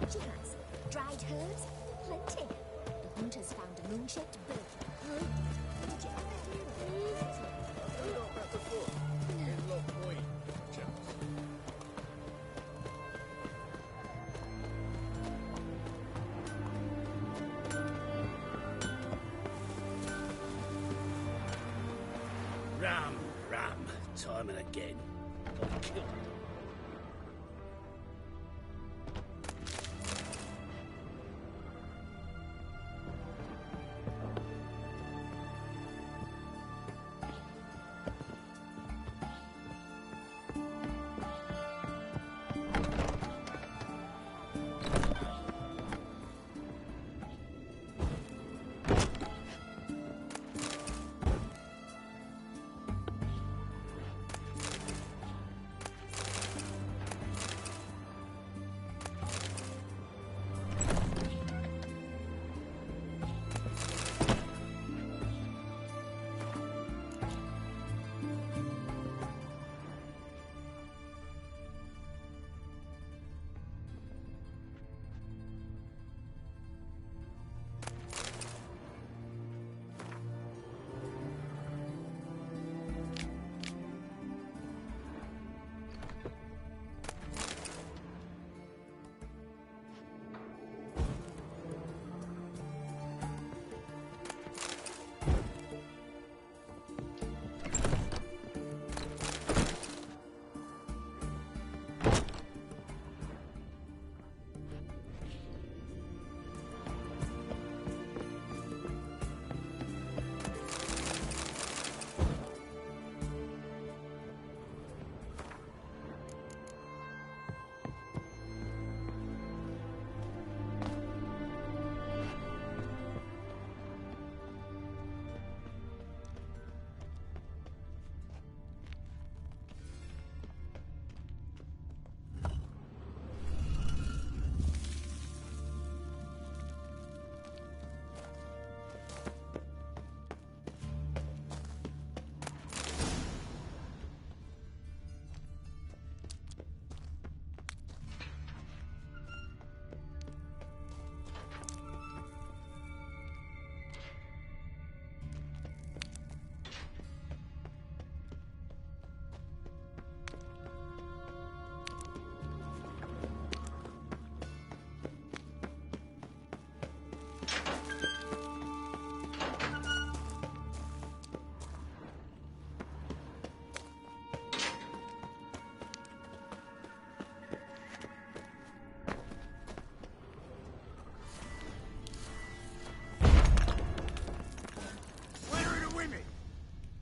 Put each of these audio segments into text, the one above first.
She has. Dried herbs, plenty. The hunters found a moon-shaped bird. Did you ever hear of it? Heard of that before? In Loch Point, perchance. Ram, time and again. Got killed.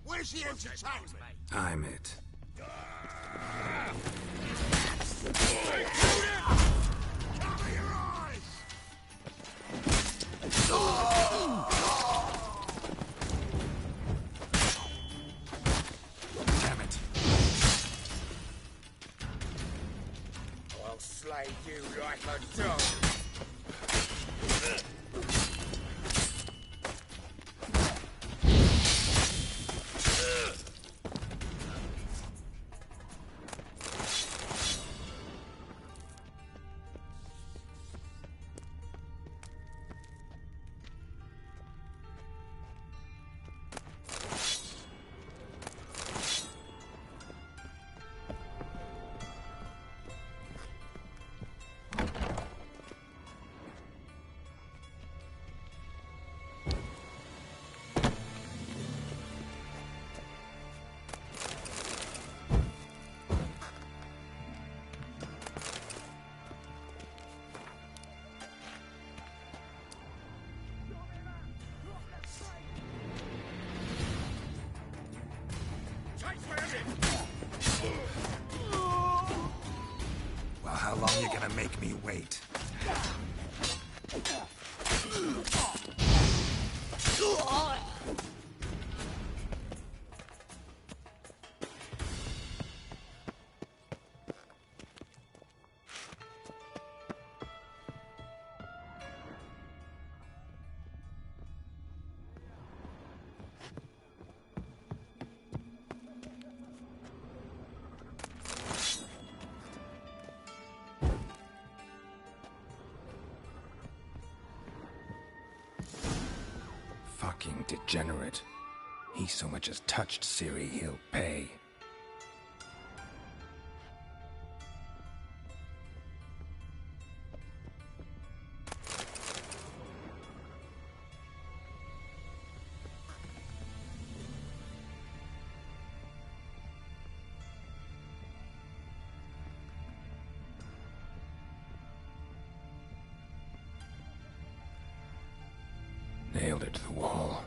Where's the entertainment? I'm it. Cover your eyes! Damn it. I'll slay you like a dog. Well, how long you gonna make me wait? degenerate. He so much as touched Ciri, he'll pay. Nailed it to the wall.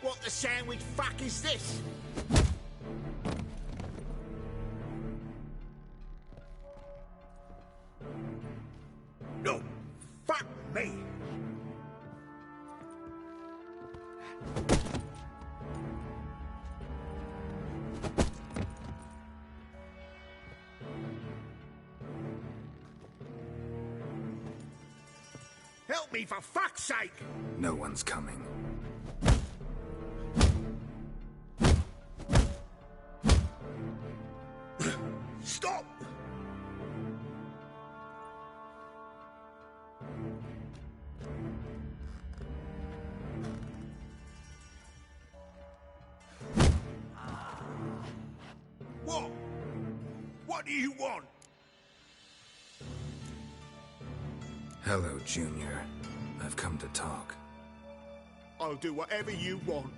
What the sandwich fuck is this? No, fuck me. Help me for fuck's sake! No one's coming. Stop! What? What do you want? Hello, Junior. I've come to talk. I'll do whatever you want.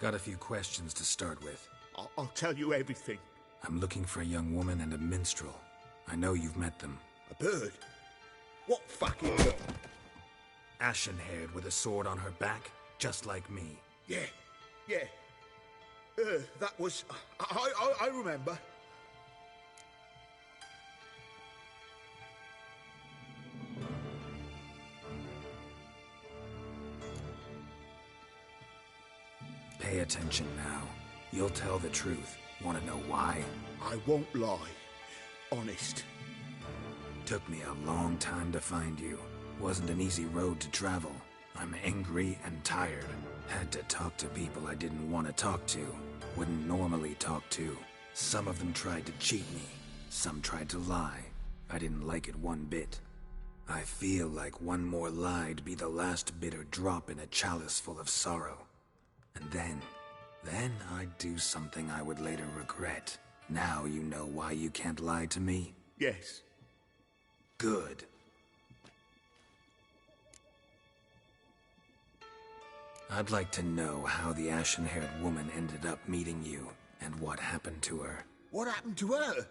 Got a few questions to start with. I'll tell you everything. I'm looking for a young woman and a minstrel. I know you've met them. A bird? What fucking bird? Ashen-haired with a sword on her back, just like me. Yeah. That was... I remember. Pay attention now. You'll tell the truth. Want to know why? I won't lie. Honest. Took me a long time to find you. Wasn't an easy road to travel. I'm angry and tired. Had to talk to people I didn't want to talk to. Wouldn't normally talk to. Some of them tried to cheat me. Some tried to lie. I didn't like it one bit. I feel like one more lie'd be the last bitter drop in a chalice full of sorrow. And then I'd do something I would later regret. Now you know why you can't lie to me? Yes. Good. I'd like to know how the ashen-haired woman ended up meeting you, and what happened to her. What happened to her?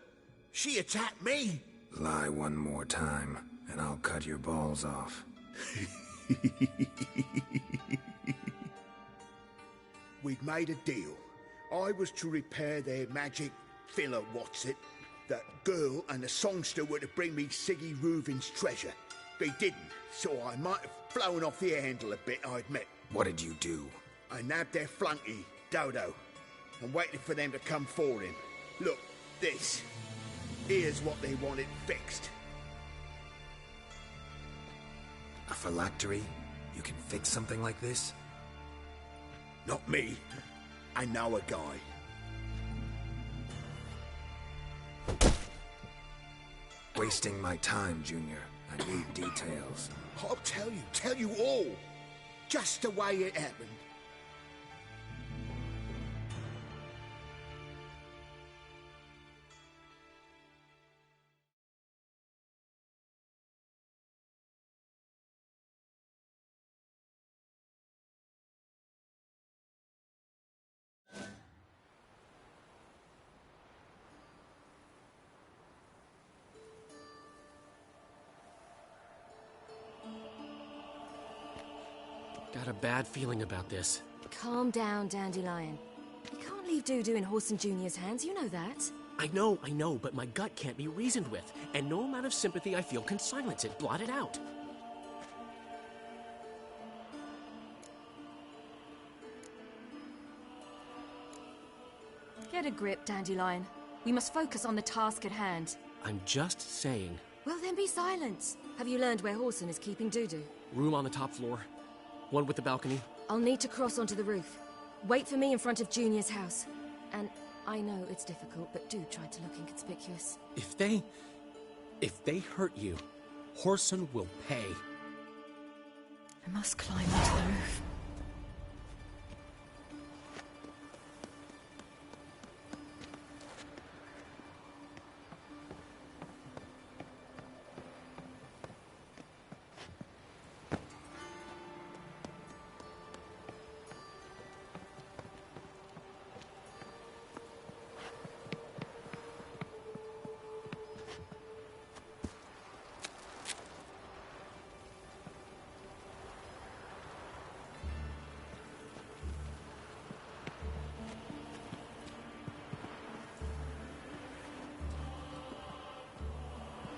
She attacked me. Lie one more time, and I'll cut your balls off. We'd made a deal. I was to repair their magic filler, That girl and the songster were to bring me Siggy Reuven's treasure. They didn't, so I might have flown off the handle a bit, I admit. What did you do? I nabbed their flunky, Dodo, and waited for them to come for him. Look, this. Here's what they wanted fixed. A phylactery? You can fix something like this? Not me. I know a guy. Wasting my time, Junior. I need details. I'll tell you all. Just the way it happened. Got a bad feeling about this. Calm down, Dandelion. You can't leave Dudu in Horson Jr.'s hands, you know that. I know, but my gut can't be reasoned with, and no amount of sympathy I feel can silence it, blot it out. Get a grip, Dandelion. We must focus on the task at hand. I'm just saying. Well, then be silent. Have you learned where Horson is keeping Dudu? Room on the top floor. One with the balcony. I'll need to cross onto the roof. Wait for me in front of Junior's house. And I know it's difficult, but do try to look inconspicuous. If they hurt you, Horson will pay. I must climb onto the roof.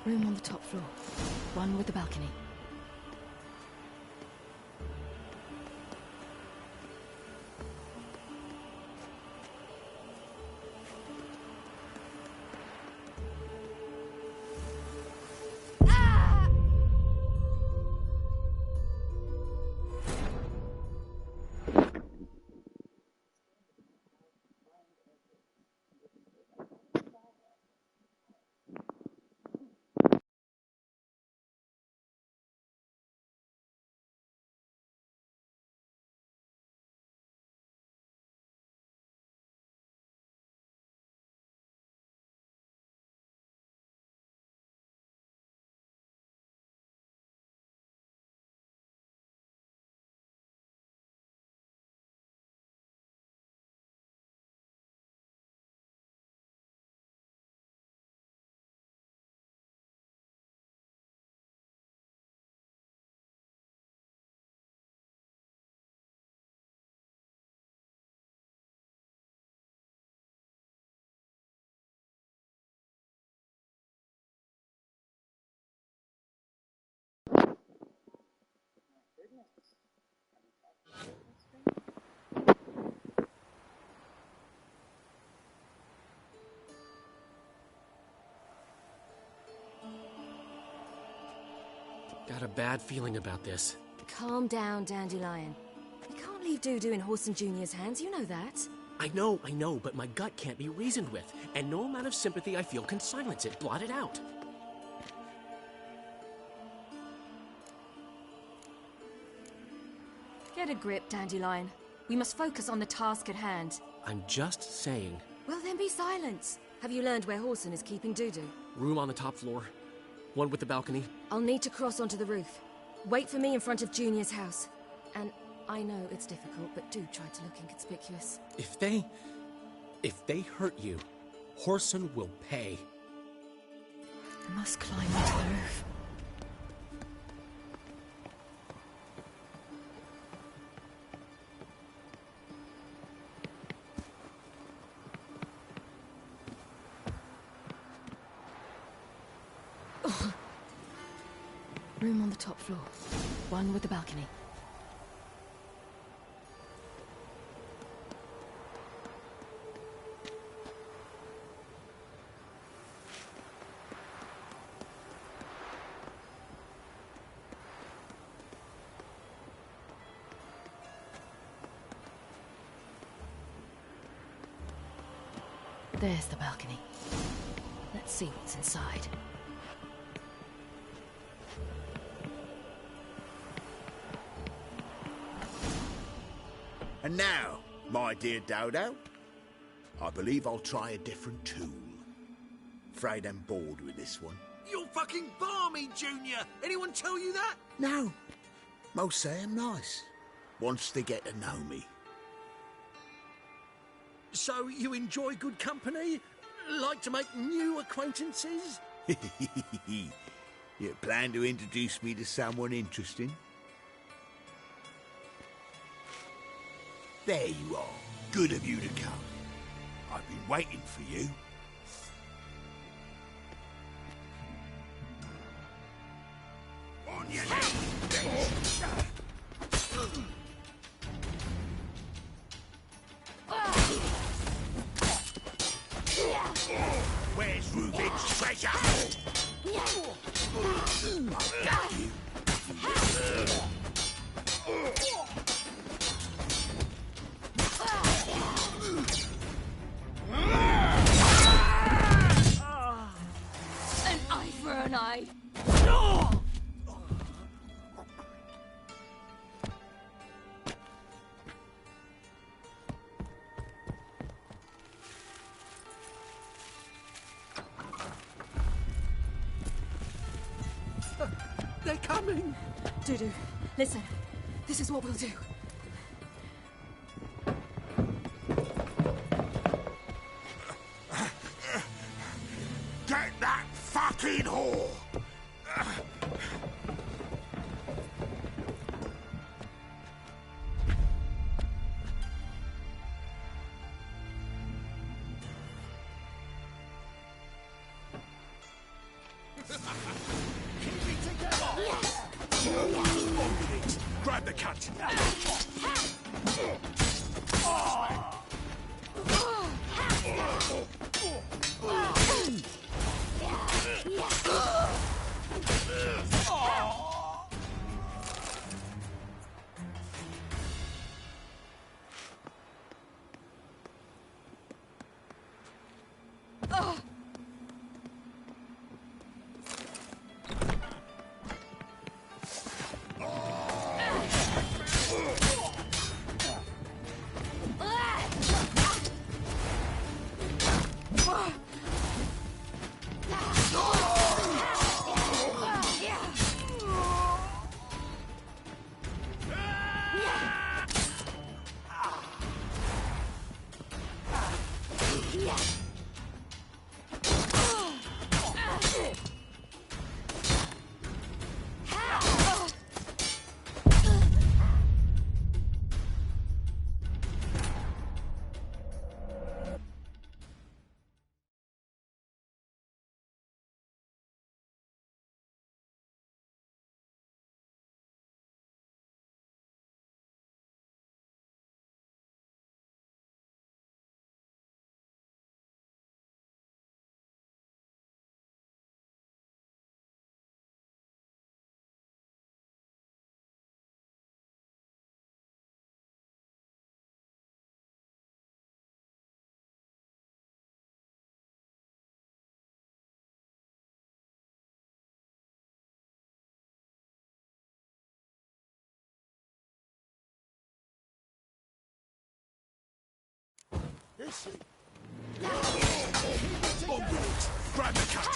Room on the top floor. One with the balcony. Got a bad feeling about this. Calm down, Dandelion. You can't leave Dudu in Horson Jr.'s hands, you know that. I know, but my gut can't be reasoned with, and no amount of sympathy I feel can silence it, blot it out. Get a grip, Dandelion. We must focus on the task at hand. I'm just saying. Well, then be silent. Have you learned where Horson is keeping Dudu? Room on the top floor. One with the balcony. I'll need to cross onto the roof. Wait for me in front of Junior's house. And I know it's difficult, but do try to look inconspicuous. If they hurt you, Horson will pay. I must climb onto the roof. Room on the top floor. One with the balcony. There's the balcony. Let's see what's inside. And now, my dear Dodo, I believe I'll try a different tool. Afraid I'm bored with this one. You're fucking balmy, Junior! Anyone tell you that? No, most say I'm nice. Once they get to know me. So you enjoy good company? Like to make new acquaintances? You plan to introduce me to someone interesting? There you are. Good of you to come. I've been waiting for you. On your knees, Where's Reuben's treasure? I'll get you. An eye for an eye. They're coming! Dudu, listen. This is what we'll do. Get that fucking whore! Grab the cut! Grab the cut!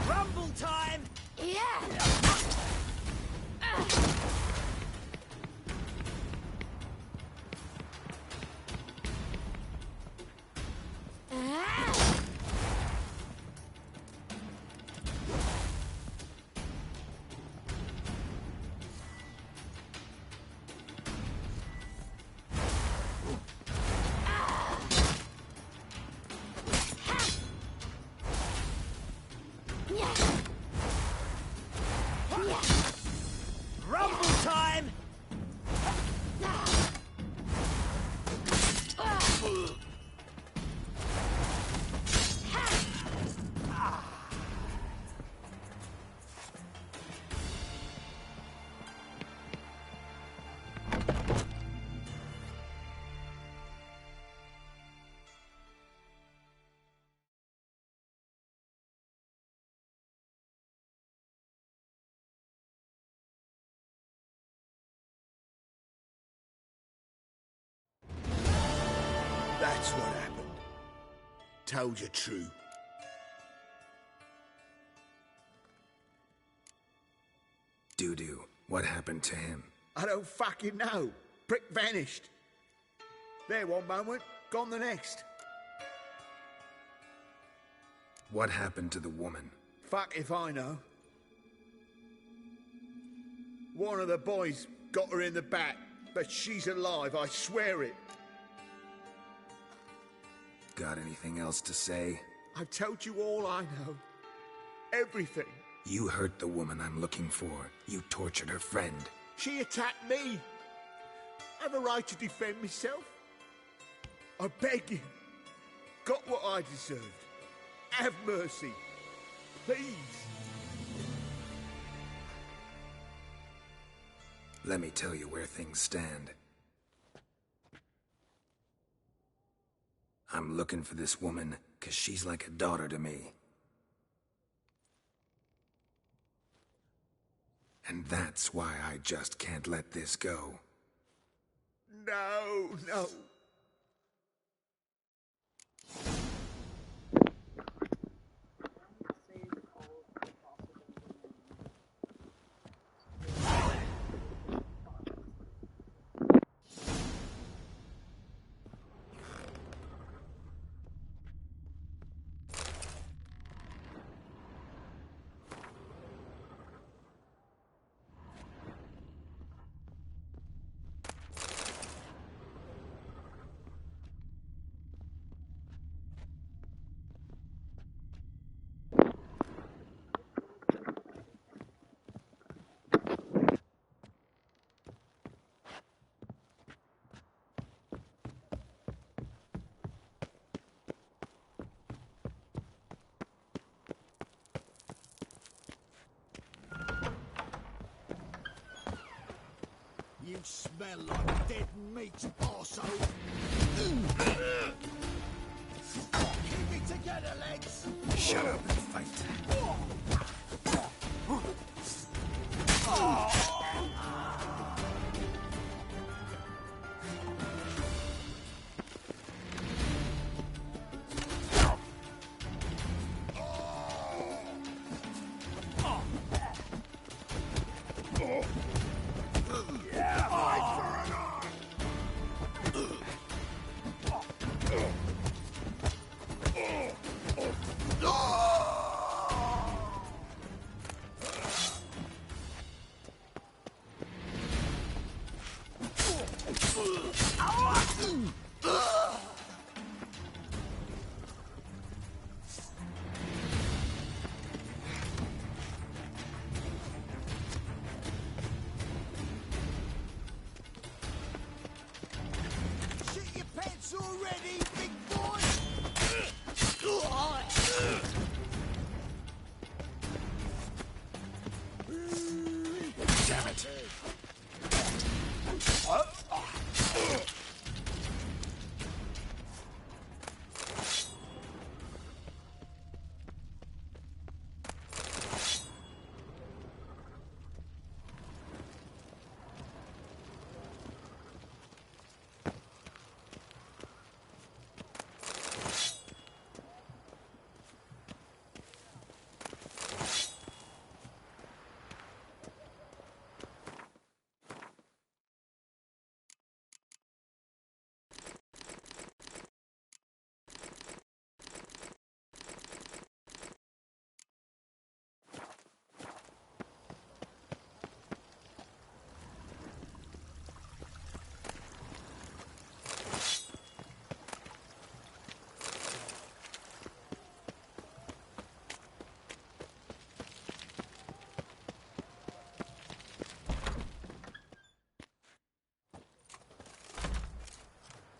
Rumble time! Rumble That's what happened. Told you true. Doo-doo, what happened to him? I don't fucking know. Prick vanished. There one moment, gone the next. What happened to the woman? Fuck if I know. One of the boys got her in the back, but she's alive, I swear it. Got anything else to say? I've told you all I know. Everything. You hurt the woman I'm looking for. You tortured her friend. She attacked me. I have a right to defend myself. I beg you. Got what I deserved. Have mercy. Please. Let me tell you where things stand. I'm looking for this woman, 'cause she's like a daughter to me. And that's why I just can't let this go. No, no. You smell like dead meat, arsehole. Keep it together, legs. Shut up and fight. Shit your pants already, big boy. Damn it.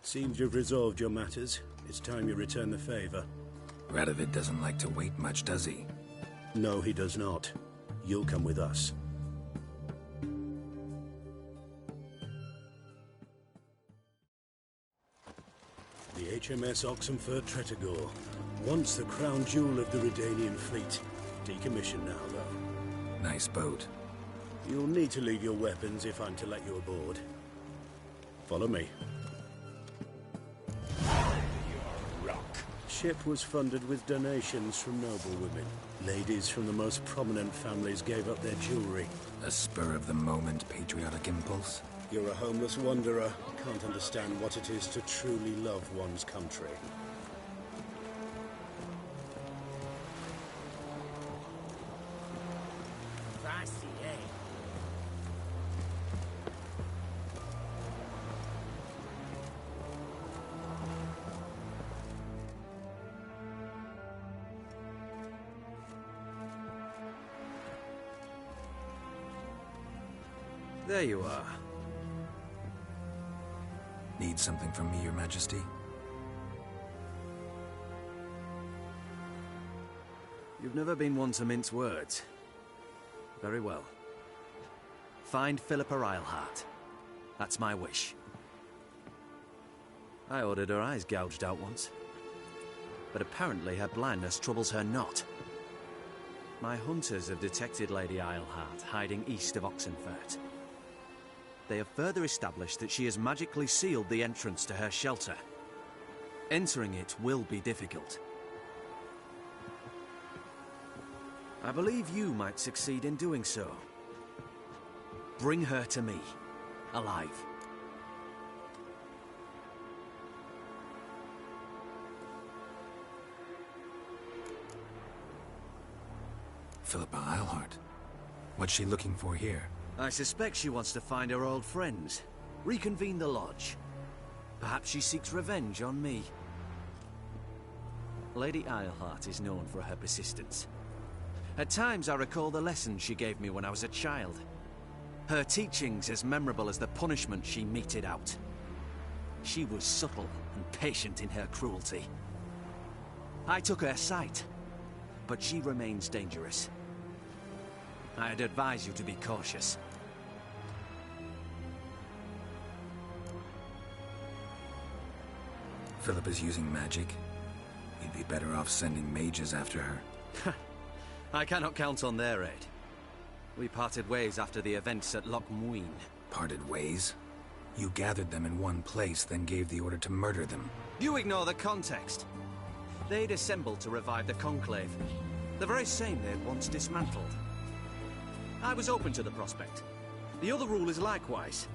Seems you've resolved your matters. It's time you return the favor. Radovid doesn't like to wait much, does he? No, he does not. You'll come with us. The HMS Oxenfurt Tretogor. Once the crown jewel of the Redanian fleet. Decommissioned now, though. Nice boat. You'll need to leave your weapons if I'm to let you aboard. Follow me. ship was funded with donations from noblewomen. Ladies from the most prominent families gave up their jewelry. A spur-of-the-moment patriotic impulse? You're a homeless wanderer. Can't understand what it is to truly love one's country. There you are. Need something from me, Your Majesty? You've never been one to mince words. Very well. Find Philippa Eilhart. That's my wish. I ordered her eyes gouged out once. But apparently her blindness troubles her not. My hunters have detected Lady Eilhart hiding east of Oxenfurt. They have further established that she has magically sealed the entrance to her shelter. Entering it will be difficult. I believe you might succeed in doing so. Bring her to me, alive. Philippa Eilhart. What's she looking for here? I suspect she wants to find her old friends, reconvene the lodge. Perhaps she seeks revenge on me. Lady Eilhart is known for her persistence. At times I recall the lessons she gave me when I was a child. Her teachings as memorable as the punishment she meted out. She was subtle and patient in her cruelty. I took her sight, but she remains dangerous. I'd advise you to be cautious. Philippa's using magic. We'd be better off sending mages after her. I cannot count on their aid. We parted ways after the events at Loch Muin. Parted ways? You gathered them in one place, then gave the order to murder them. You ignore the context. They'd assembled to revive the Conclave. The very same they'd once dismantled. I was open to the prospect. The other rule is likewise.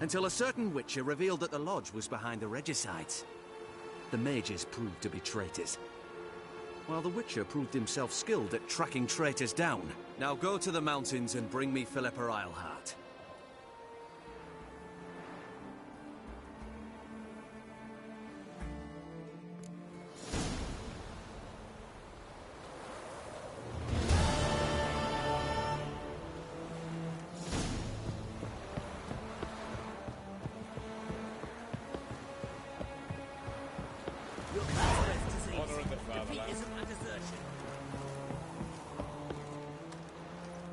Until a certain Witcher revealed that the Lodge was behind the regicides. The mages proved to be traitors. While the Witcher proved himself skilled at tracking traitors down. Now go to the mountains and bring me Philippa Eilhart.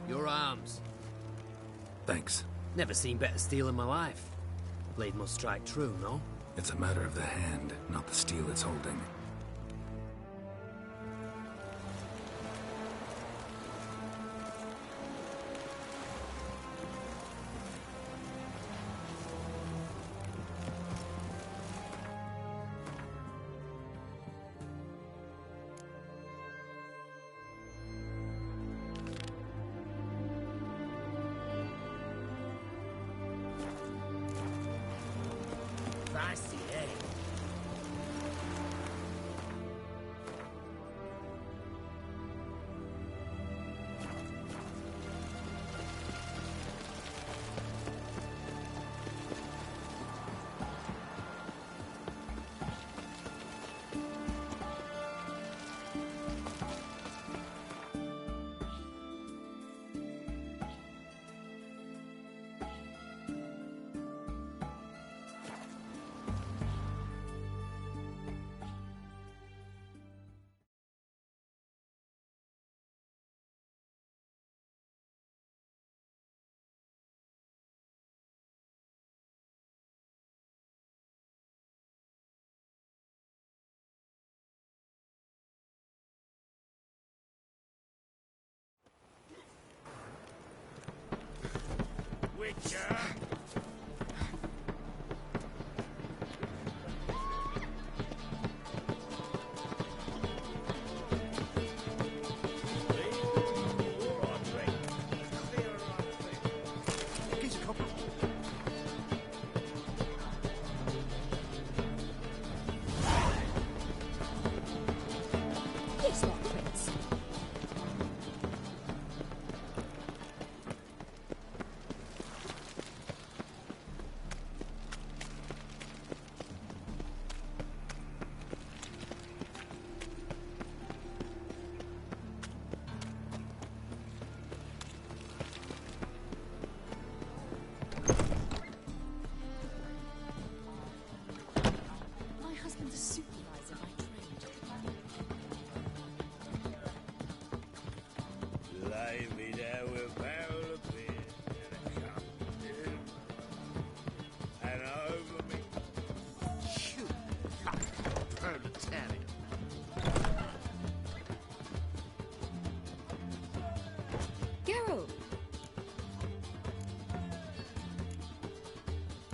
Your arms. Thanks. Never seen better steel in my life. The blade must strike true, no? It's a matter of the hand, not the steel it's holding. Feisty, eh? Witcher!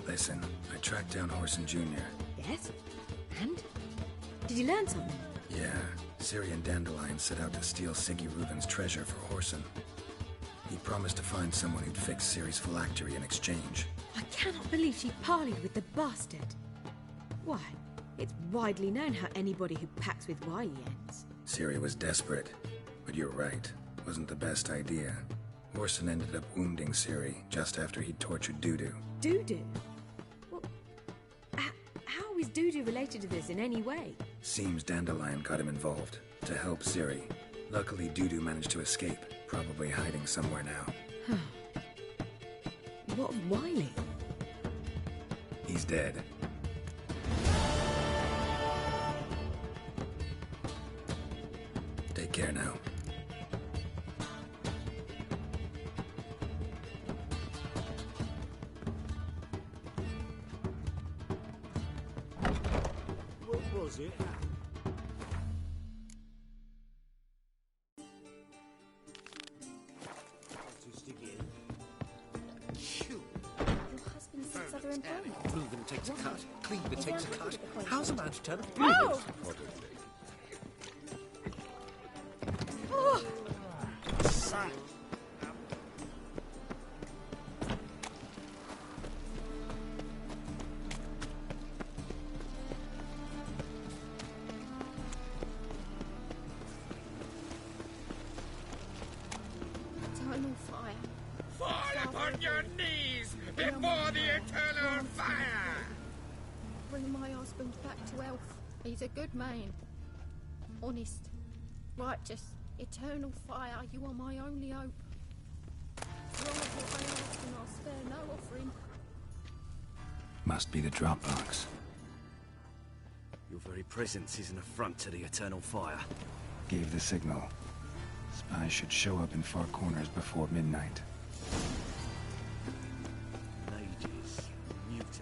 Listen, I tracked down Horson Jr. Yes? And? Did you learn something? Yeah, Ciri and Dandelion set out to steal Siggy Rubin's treasure for Horson. He promised to find someone who'd fix Ciri's phylactery in exchange. I cannot believe she parleyed with the bastard. Why, it's widely known how anybody who packs with Wily ends. Ciri was desperate, but you're right. Wasn't the best idea. Horson ended up wounding Ciri just after he'd tortured Dudu. Dudu? Well, how is Dudu related to this in any way? Seems Dandelion got him involved, to help Ciri. Luckily, Dudu managed to escape, probably hiding somewhere now. What of Wily? He's dead. Take care now. What was it? Your husband seeks other employment. Proven takes a cut. Cleaver takes a cut. How's a man to turn a Oh! Eternal fire. Fall upon your knees before the eternal fire! Bring my husband back to health. He's a good man. Honest. Righteous. Eternal fire. You are my only hope. Long as what I ask and I'll spare no offering. Must be the Dropbox. Your very presence is an affront to the eternal fire. Gave the signal. Spies should show up in far corners before midnight. Mages, mutants.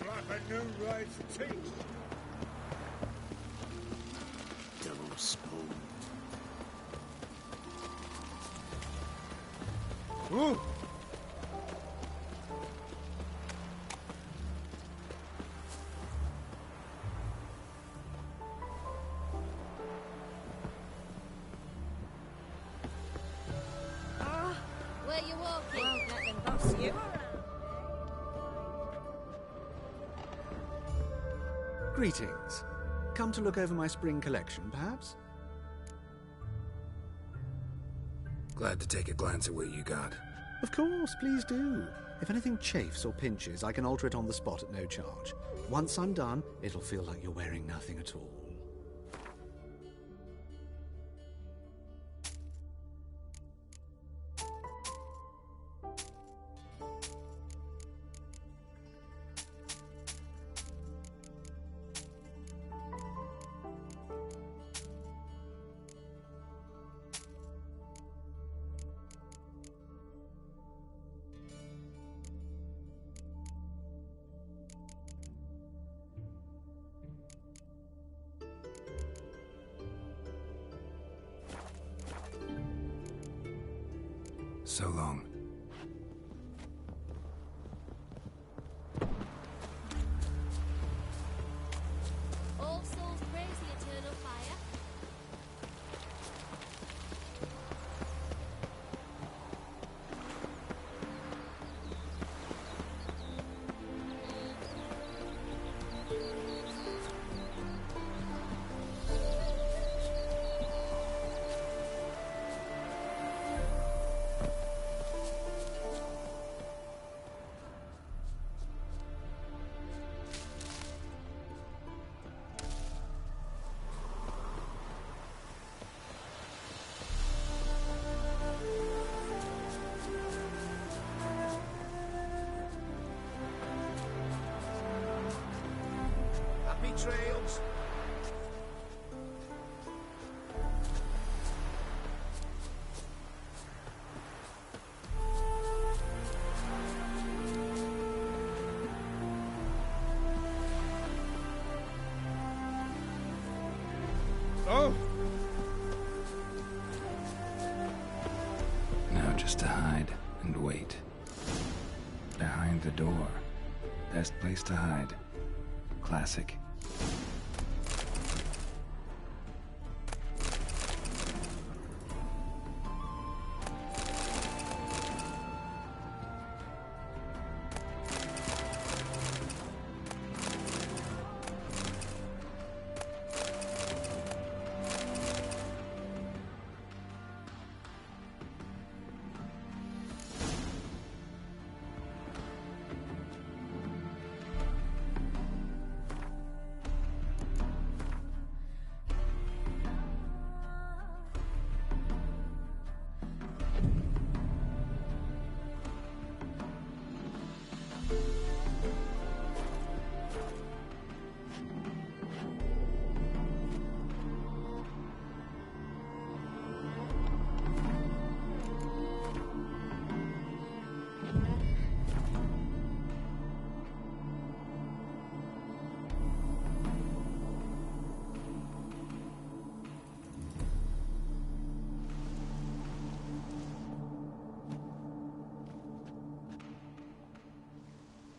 Like a new rise of tea. Double spoon. Ooh! Where you walking? Won't let them boss you around. Greetings. Come to look over my spring collection, perhaps? Glad to take a glance at what you got. Of course, please do. If anything chafes or pinches, I can alter it on the spot at no charge. Once I'm done, it'll feel like you're wearing nothing at all. So long. All souls praise the eternal fire. Happy trails. Oh! Now just to hide and wait. Behind the door. Best place to hide. Classic.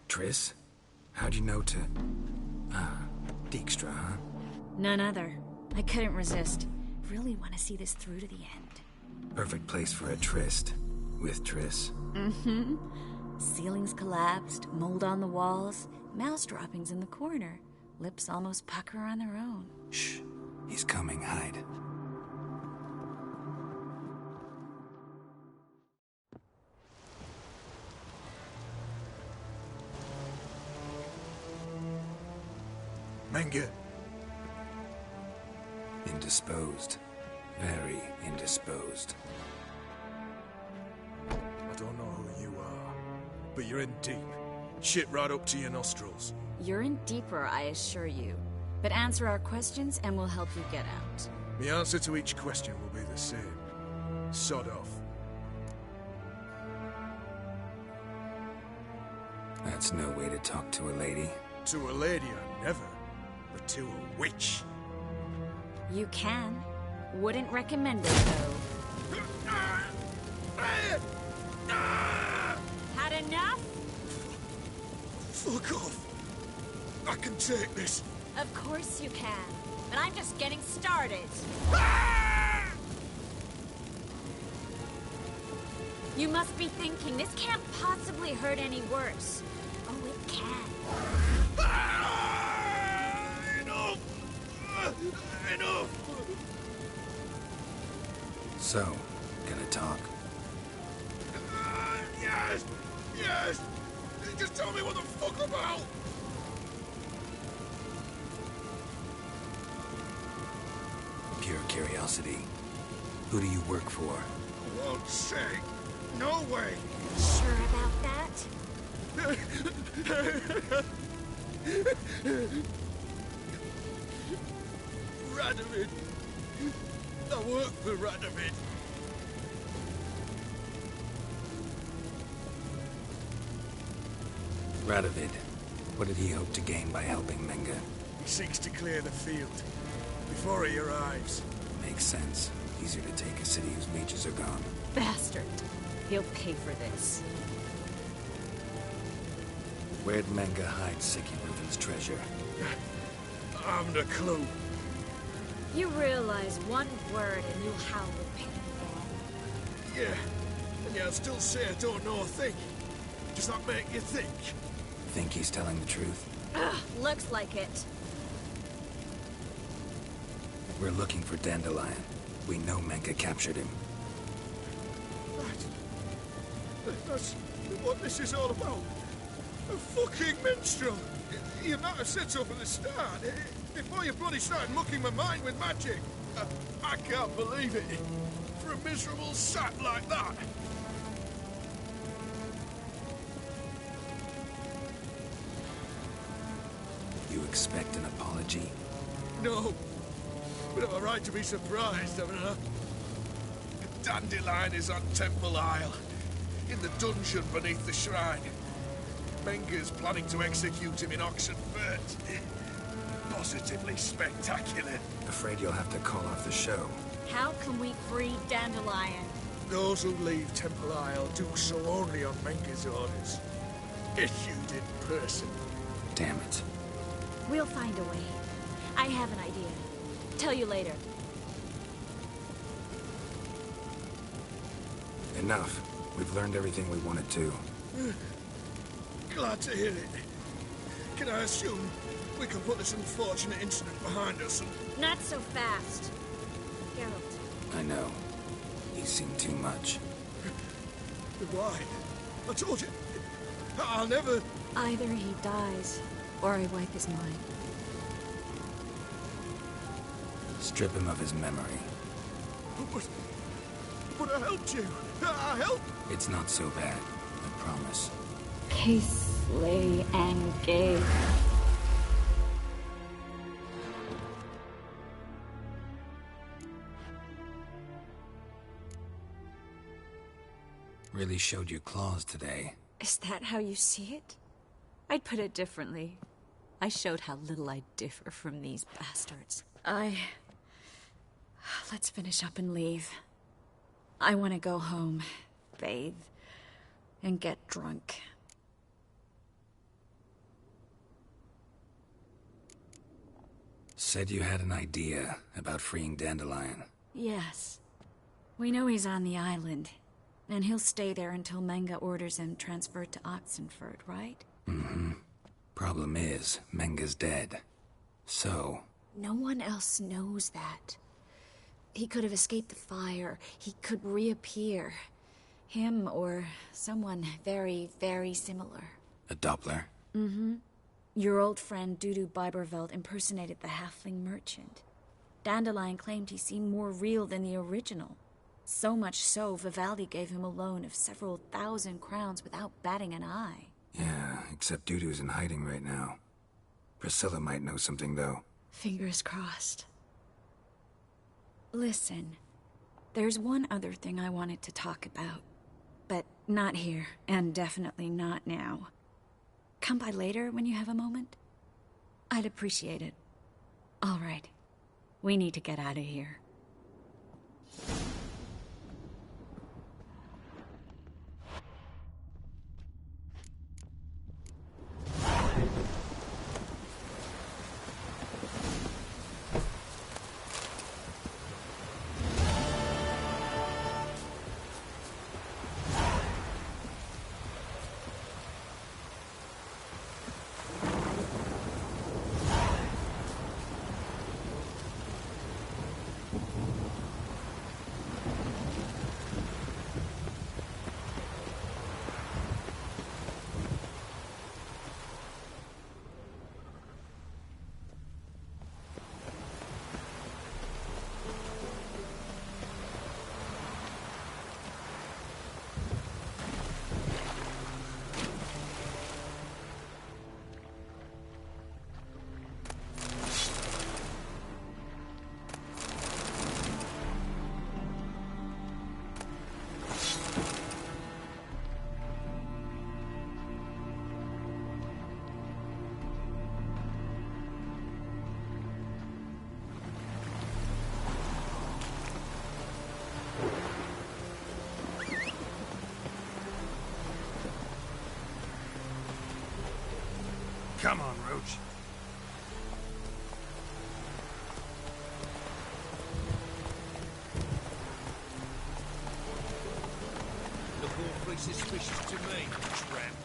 Triss? How'd you know to... Dijkstra, huh? None other. I couldn't resist. Really want to see this through to the end. Perfect place for a tryst. With Triss. Mm-hmm. Ceilings collapsed, mold on the walls, mouse droppings in the corner. Lips almost pucker on their own. Shh. He's coming. Hide. Menge. Indisposed. Very indisposed. I don't know who you are, but you're in deep. Shit right up to your nostrils. You're in deeper, I assure you. But answer our questions and we'll help you get out. The answer to each question will be the same. Sod off. That's no way to talk to a lady. To a lady, I never. But to a witch. You can. Wouldn't recommend it, though. Had enough? Fuck off. I can take this. Of course you can. But I'm just getting started. You must be thinking, this can't possibly hurt any worse. Oh, it can. Enough! So, gonna talk? Yes! Yes! Just tell me what the fuck about! Pure curiosity. Who do you work for? I won't say. No way! Sure about that? Radovid. I work for Radovid. Radovid. What did he hope to gain by helping Menge? He seeks to clear the field before he arrives. Makes sense. Easier to take a city whose mages are gone. Bastard. He'll pay for this. Where'd Menge hide Siggy Reuven's treasure? I haven't a clue. You realize one word and you'll howl with pain again. Yeah. And yet I'd still say I don't know a thing. Does that make you think? Think he's telling the truth? Ugh, looks like it. We're looking for Dandelion. We know Menge captured him. That's what this is all about. A fucking minstrel. You might have said so from the start. Before you bloody started mucking my mind with magic. I can't believe it. For a miserable sap like that. You expect an apology? No. But I'm a right to be surprised, haven't I? Dandelion is on Temple Isle. In the dungeon beneath the shrine. Menge's planning to execute him in Oxenfurt. Positively spectacular. Afraid you'll have to call off the show. How can we free Dandelion? Those who leave Temple Isle do so only on Menga's orders. Issued in person. Damn it. We'll find a way. I have an idea. Tell you later. Enough. We've learned everything we wanted to. Glad to hear it. Can I assume we can put this unfortunate incident behind us and... Not so fast. Geralt. I know. He's seen too much. Why? I told you. I'll never... Either he dies, or I wipe his mind. Strip him of his memory. But I helped you. I helped. It's not so bad. I promise. Casely and Gabe. Really showed your claws today. Is that how you see it? I'd put it differently. I showed how little I differ from these bastards. Let's finish up and leave. I want to go home, bathe, and get drunk. Said you had an idea about freeing Dandelion. Yes. We know he's on the island, and he'll stay there until Menga orders him transferred to Oxenford, right? Mm-hmm. Problem is, Menga's dead. So... No one else knows that. He could have escaped the fire. He could reappear. Him or someone very, very similar. A Doppler? Mm-hmm. Your old friend Dudu Biberveld impersonated the halfling merchant. Dandelion claimed he seemed more real than the original. So much so, Vivaldi gave him a loan of several 1,000 crowns without batting an eye. Yeah, except Dudu's in hiding right now. Priscilla might know something, though. Fingers crossed. Listen, there's one other thing I wanted to talk about. But not here, and definitely not now. Come by later when you have a moment? I'd appreciate it. All right. We need to get out of here. Come on, Roach. Look awfully suspicious to me, tramp.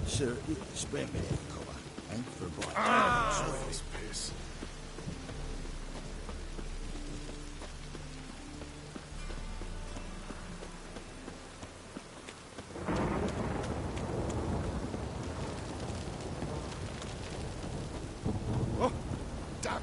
Sir, spare me that cover, and for a bite. Ah! This piss. Oh, damn it.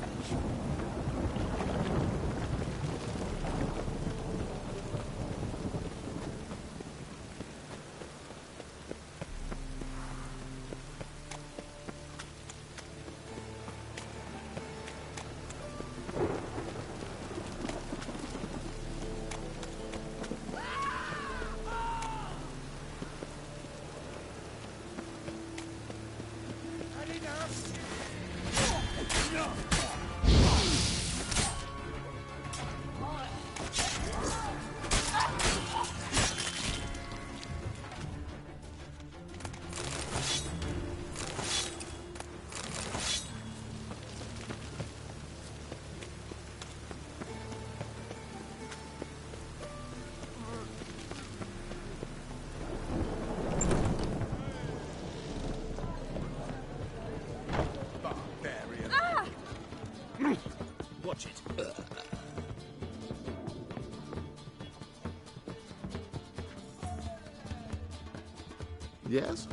Yes?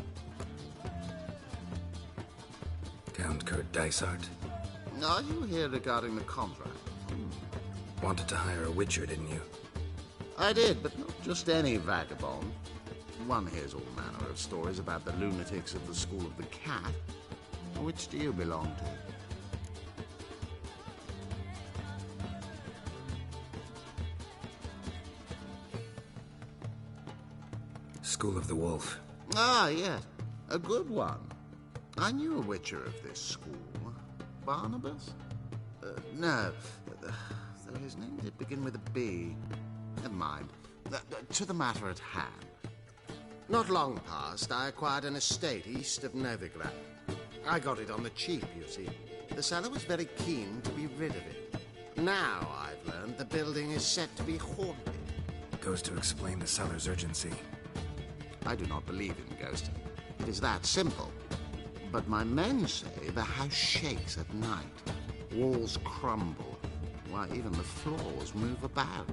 Count Kurt Dysart? Are you here regarding the contract? Wanted to hire a witcher, didn't you? I did, but not just any vagabond. One hears all manner of stories about the lunatics of the School of the Cat. Which do you belong to? School of the Wolf. Ah, yes. A good one. I knew a witcher of this school. Barnabas? No. Though his name did begin with a B. Never mind. To the matter at hand. Not long past, I acquired an estate east of Novigrad. I got it on the cheap, you see. The seller was very keen to be rid of it. Now, I've learned the building is set to be haunted. Goes to explain the seller's urgency. I do not believe in ghosting. It is that simple. But my men say the house shakes at night. Walls crumble. Why, even the floors move about.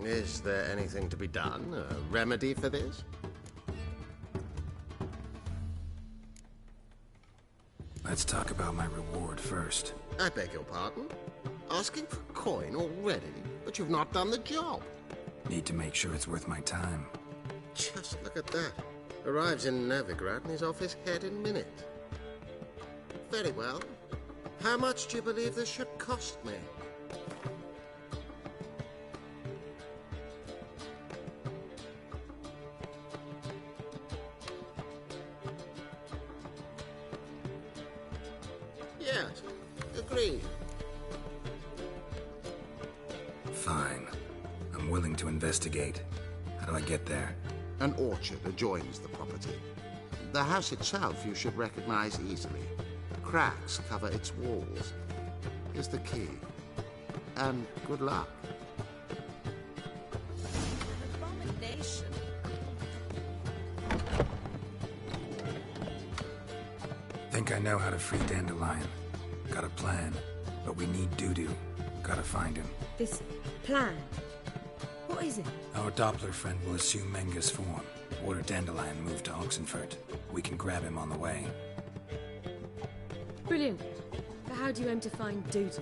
Is there anything to be done? A remedy for this? Let's talk about my reward first. I beg your pardon? Asking for coin already? But you've not done the job. Need to make sure it's worth my time. Just look at that. Arrives in Novigrad and is off his head in minutes. Very well. How much do you believe this should cost me? Yes, agreed. Fine. I'm willing to investigate. How do I get there? An orchard adjoins the property. The house itself you should recognize easily. Cracks cover its walls. Here's the key. And good luck. Abomination. Think I know how to free Dandelion. Got a plan. But we need Dudu. Gotta find him. This plan? What is it? Our Doppler friend will assume Menga's form. Order Dandelion moved to Oxenfurt. We can grab him on the way. Brilliant. But how do you aim to find Dudu?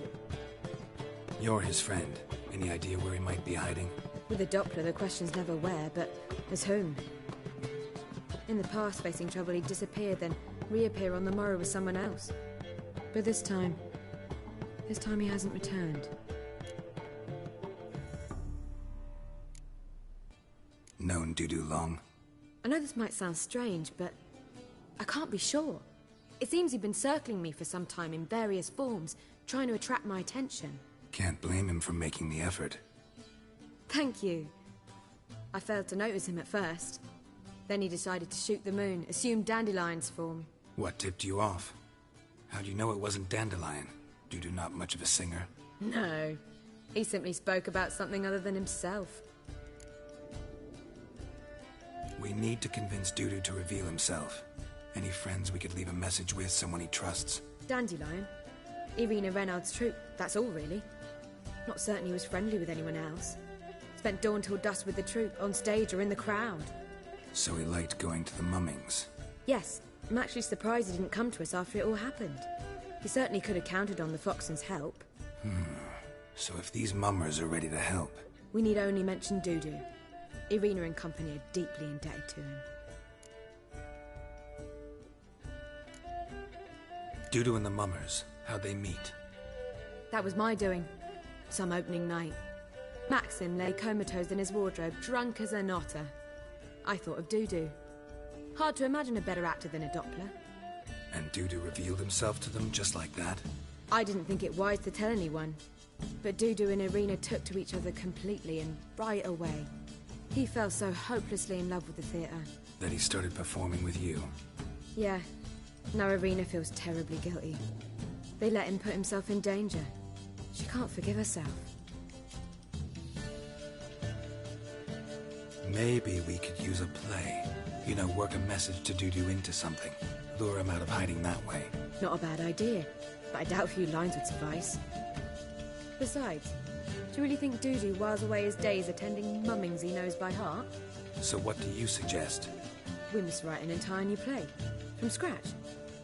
You're his friend. Any idea where he might be hiding? With a Doppler, the question's never where, but as whom? In the past, facing trouble, he'd disappear, then reappear on the morrow with someone else. But this time he hasn't returned. Known Dudu long? I know this might sound strange, but I can't be sure. It seems he'd been circling me for some time in various forms, trying to attract my attention. Can't blame him for making the effort. Thank you. I failed to notice him at first. Then he decided to shoot the moon, assume Dandelion's form. What tipped you off? How'd you know it wasn't Dandelion? Dudu not much of a singer? No. He simply spoke about something other than himself. We need to convince Dudu to reveal himself. Any friends we could leave a message with, someone he trusts? Dandelion? Irina Reynard's troupe, that's all really. Not certain he was friendly with anyone else. Spent dawn till dusk with the troupe, on stage or in the crowd. So he liked going to the mummings? Yes. I'm actually surprised he didn't come to us after it all happened. He certainly could have counted on the Foxen's help. So if these mummers are ready to help... We need only mention Dudu. Irina and company are deeply indebted to him. Dudu and the mummers, how'd they meet? That was my doing. Some opening night. Maxim lay comatose in his wardrobe, drunk as an otter. I thought of Dudu. Hard to imagine a better actor than a Doppler. And Dudu revealed himself to them just like that? I didn't think it wise to tell anyone. But Dudu and Irina took to each other completely and right away. He fell so hopelessly in love with the theatre. That he started performing with you? Yeah. Now Irina feels terribly guilty. They let him put himself in danger. She can't forgive herself. Maybe we could use a play. You know, work a message to Dudu into something. Lure him out of hiding that way. Not a bad idea, but I doubt a few lines would suffice. Besides, do you really think Dudu whiles away his days attending mummings he knows by heart? So what do you suggest? We must write an entire new play. From scratch.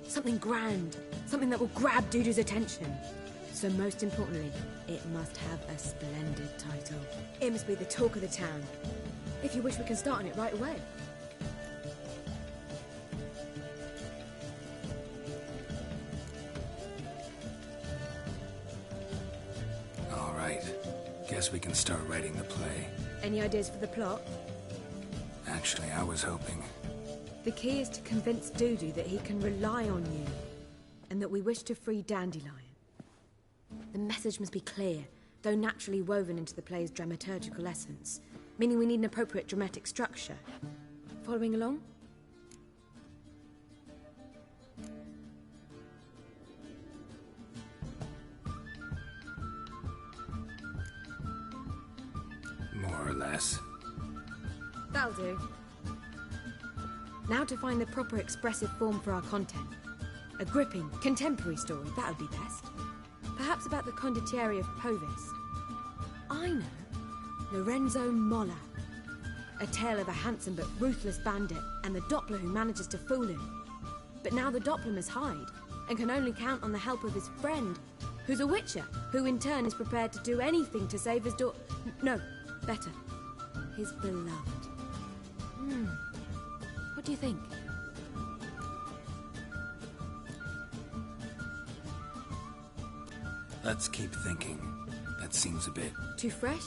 Something grand. Something that will grab Dudu's attention. So most importantly, it must have a splendid title. It must be the talk of the town. If you wish, we can start on it right away. All right. Guess we can start writing the play. Any ideas for the plot? Actually, I was hoping... The key is to convince Dudu that he can rely on you, and that we wish to free Dandelion. The message must be clear, though naturally woven into the play's dramaturgical essence, meaning we need an appropriate dramatic structure. Following along? More or less. That'll do. Now to find the proper expressive form for our content. A gripping, contemporary story, that would be best. Perhaps about the condottieri of Povis. I know. Lorenzo Molla. A tale of a handsome but ruthless bandit and the Doppler who manages to fool him. But now the Doppler must hide and can only count on the help of his friend, who's a witcher, who in turn is prepared to do anything to save his No, better. His beloved. What do you think? Let's keep thinking. That seems a bit... Too fresh?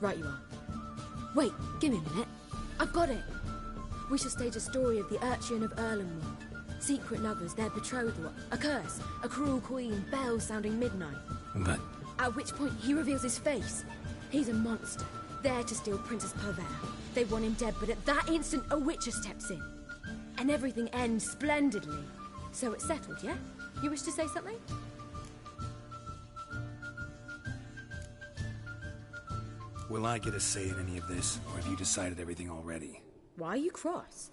Right you are. Wait, give me a minute. I've got it. We shall stage a story of the urchin of Erlenwood. Secret lovers, their betrothal, a curse, a cruel queen, bells sounding midnight. But... At which point he reveals his face. He's a monster, there to steal Princess Pavere. They want him dead, but at that instant a witcher steps in. And everything ends splendidly. So it's settled, yeah? You wish to say something? Will I get a say in any of this, or have you decided everything already? Why are you cross?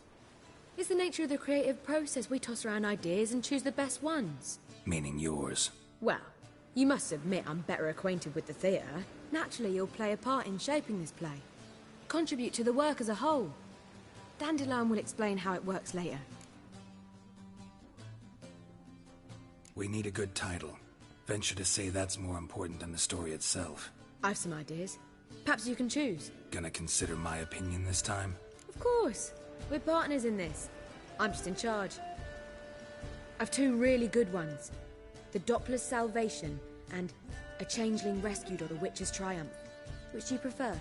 It's the nature of the creative process. We toss around ideas and choose the best ones. Meaning yours. Well, you must admit I'm better acquainted with the theatre. Naturally, you'll play a part in shaping this play. Contribute to the work as a whole. Dandelion will explain how it works later. We need a good title. Venture to say that's more important than the story itself. I've some ideas. Perhaps you can choose. Gonna consider my opinion this time? Of course. We're partners in this. I'm just in charge. I've two really good ones. The Doppler's Salvation and A Changeling Rescued or the Witcher's Triumph. Which do you prefer?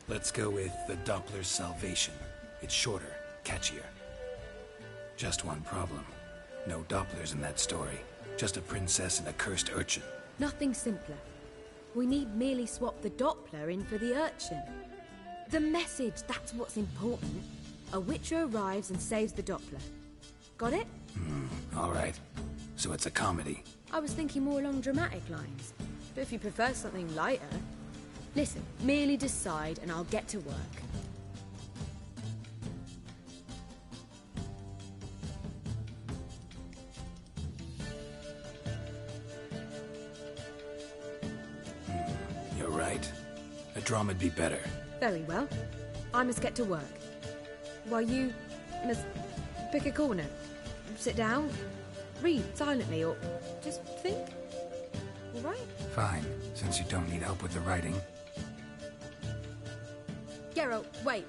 Let's go with The Doppler's Salvation. It's shorter, catchier. Just one problem. No Dopplers in that story. Just a princess and a cursed urchin. Nothing simpler. We need merely swap the Doppler in for the urchin. The message, that's what's important. A witcher arrives and saves the Doppler. Got it? All right. So it's a comedy. I was thinking more along dramatic lines. But if you prefer something lighter... Listen, merely decide and I'll get to work. You're right. A drama'd be better. Very well. I must get to work. While you must pick a corner. Sit down, read silently, or just think. All right? Fine, since you don't need help with the writing. Geralt, wait.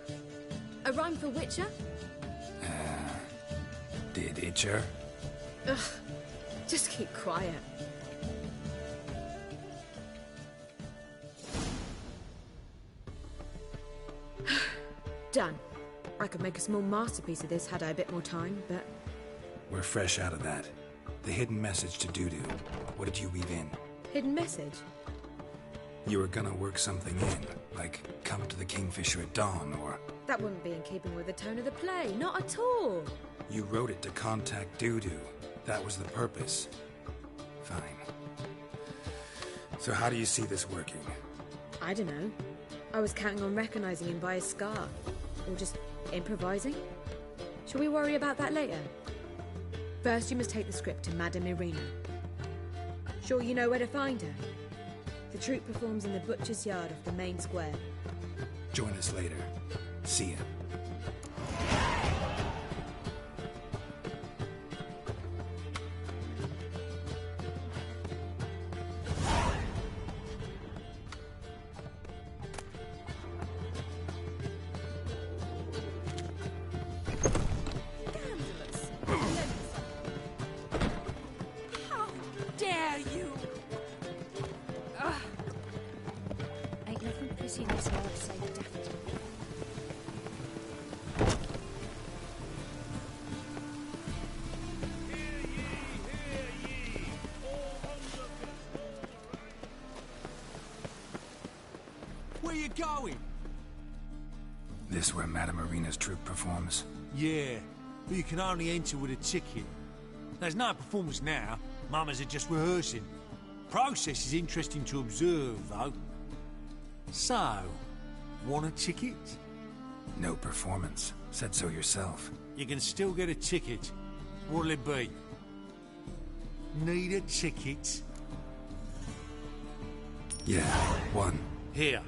A rhyme for Witcher? Did Itcher? Ugh, just keep quiet. Done. I could make a small masterpiece of this had I a bit more time, but... We're fresh out of that. The hidden message to Dudu. What did you weave in? Hidden message? You were gonna work something in, like come to the Kingfisher at dawn, or... That wouldn't be in keeping with the tone of the play, not at all. You wrote it to contact Dudu. That was the purpose. Fine. So how do you see this working? I don't know. I was counting on recognizing him by his scar. Or just improvising. Shall we worry about that later? First, you must take the script to Madame Irina. Sure you know where to find her? The troupe performs in the butcher's yard off the main square. Join us later. See ya. How dare you! Ain't nothing pretty in this world save daffodil. Where you going? This where Madame Irina's troupe performs? Yeah, but you can only enter with a ticket. There's no performance now. Mamas are just rehearsing. Process is interesting to observe, though. So, want a ticket? No performance. Said so yourself. You can still get a ticket. What'll it be? Need a ticket? Yeah, one. Here.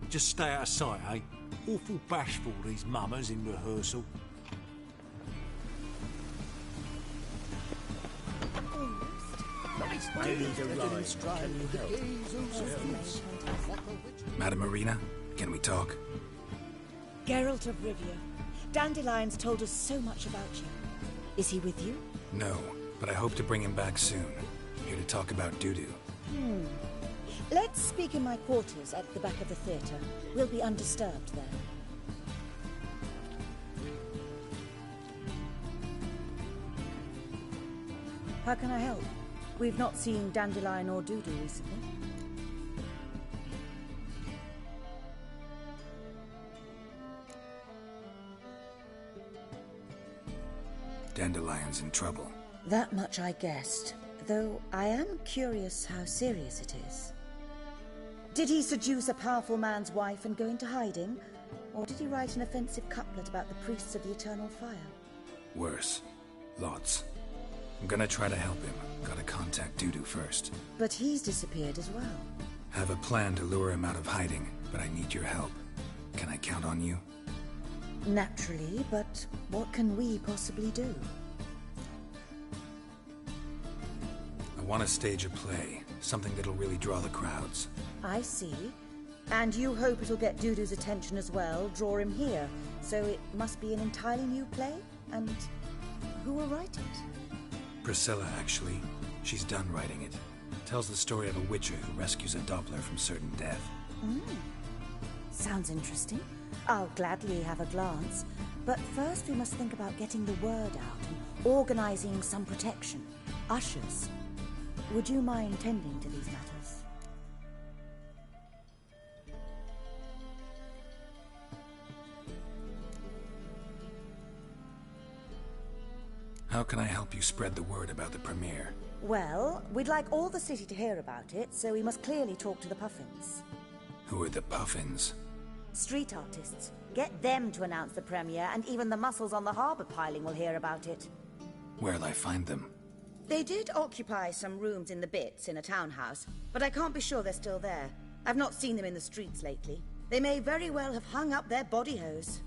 Just stay out of sight, eh? Awful bashful, these mamas in rehearsal. I need a ride. Can you help? Madame Irina, can we talk? Geralt of Rivia. Dandelion's told us so much about you. Is he with you? No, but I hope to bring him back soon. Here to talk about Dudu. Let's speak in my quarters at the back of the theatre. We'll be undisturbed there. How can I help? We've not seen Dandelion or Dudu recently. Dandelion's in trouble. That much I guessed, though I am curious how serious it is. Did he seduce a powerful man's wife and go into hiding? Or did he write an offensive couplet about the priests of the eternal fire? Worse. Lots. I'm gonna try to help him. Gotta contact Dudu first. But he's disappeared as well. Have a plan to lure him out of hiding, but I need your help. Can I count on you? Naturally, but what can we possibly do? I want to stage a play. Something that'll really draw the crowds. I see. And you hope it'll get Dudu's attention as well, draw him here. So it must be an entirely new play? And who will write it? Priscilla, actually. She's done writing it. Tells the story of a witcher who rescues a Doppler from certain death. Sounds interesting. I'll gladly have a glance. But first we must think about getting the word out and organizing some protection. Ushers. Would you mind tending to these matters? How can I help you spread the word about the premiere? Well, we'd like all the city to hear about it, so we must clearly talk to the Puffins. Who are the Puffins? Street artists. Get them to announce the premiere, and even the muscles on the harbour piling will hear about it. Where'll I find them? They did occupy some rooms in the Bits in a townhouse, but I can't be sure they're still there. I've not seen them in the streets lately. They may very well have hung up their body hose.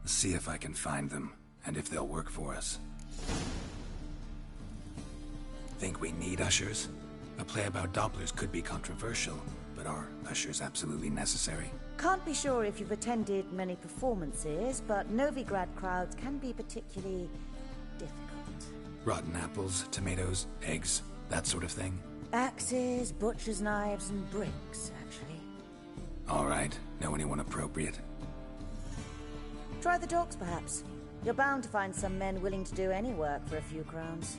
See if I can find them, and if they'll work for us. Think we need ushers? A play about Dopplers could be controversial, but are ushers absolutely necessary? Can't be sure if you've attended many performances, but Novigrad crowds can be particularly difficult. Rotten apples, tomatoes, eggs, that sort of thing? Axes, butcher's knives, and bricks, actually. All right. Know anyone appropriate? Try the docks, perhaps. You're bound to find some men willing to do any work for a few crowns.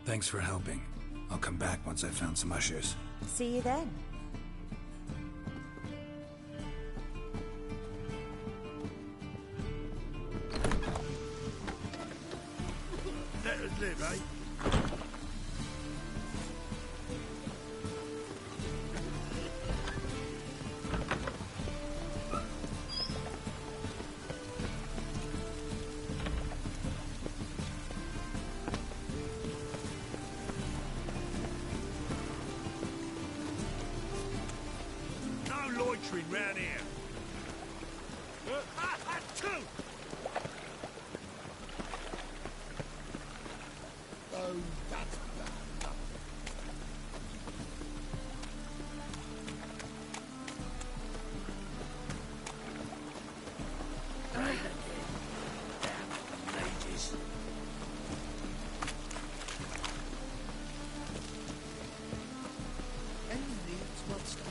Thanks for helping. I'll come back once I've found some ushers. See you then. Let us live, eh? round here. Two! Oh, that's bad. Right again. Damn mages. Any needs monster.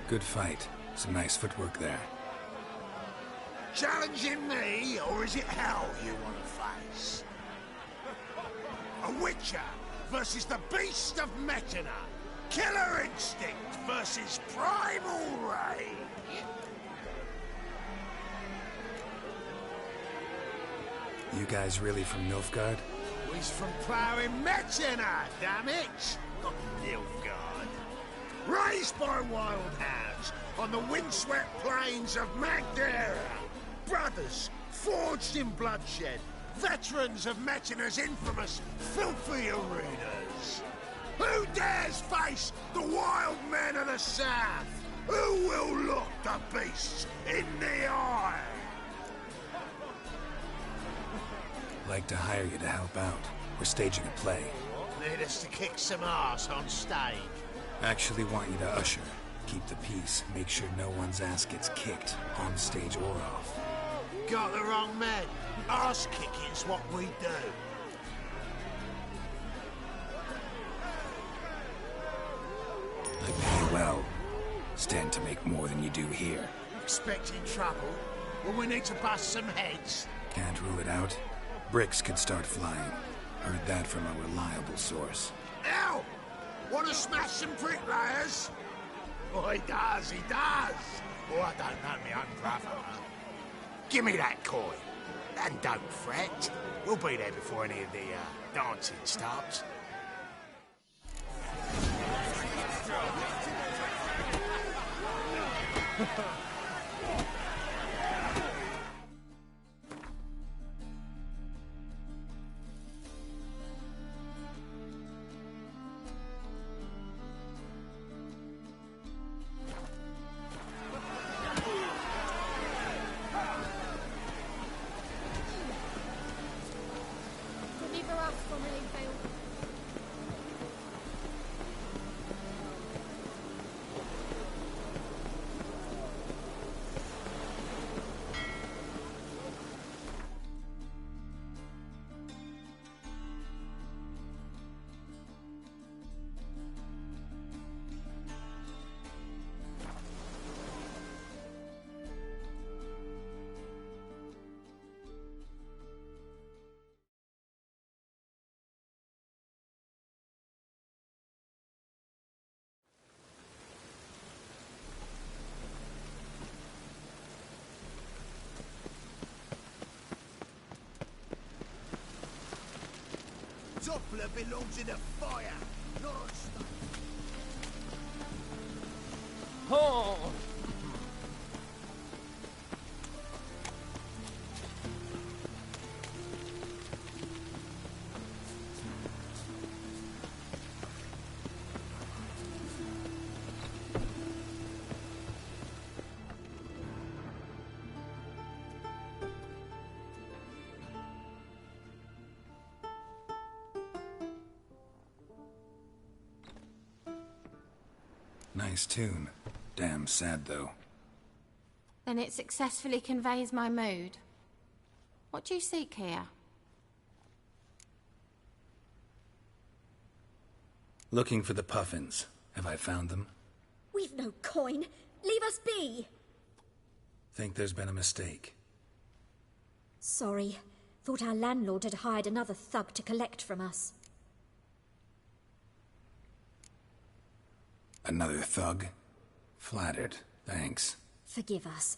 Good fight. Some nice footwork there. Challenging me, or is it hell you want to face? A Witcher versus the Beast of Metina. Killer instinct versus primal rage. You guys really from Nilfgaard? He's from ploughing Metina, damn it! Not Nilfgaard. Raised by wild hounds on the windswept plains of Magdera. Brothers, forged in bloodshed. Veterans of Metina's infamous filthy arenas. Who dares face the wild men of the south? Who will look the beasts in the eye? Like to hire you to help out. We're staging a play. Need us to kick some ass on stage. Actually want you to usher. Keep the peace. Make sure no one's ass gets kicked, on stage or off. Got the wrong man. Ass kicking's what we do. I pay you well. Stand to make more than you do here. Expecting trouble? Well, we need to bust some heads. Can't rule it out. Bricks could start flying. Heard that from a reliable source. Ow! Want to smash some bricklayers? Oh, he does, he does. Oh, I don't know me own brother. Give me that coin. And don't fret. We'll be there before any of the dancing starts. Deliver us from Leefield. Doppler belongs in a fire, not on stone. Oh! Nice tune. Damn sad, though. Then it successfully conveys my mood. What do you seek here? Looking for the puffins. Have I found them? We've no coin. Leave us be. Think there's been a mistake. Sorry. Thought our landlord had hired another thug to collect from us. Another thug? Flattered. Thanks. Forgive us.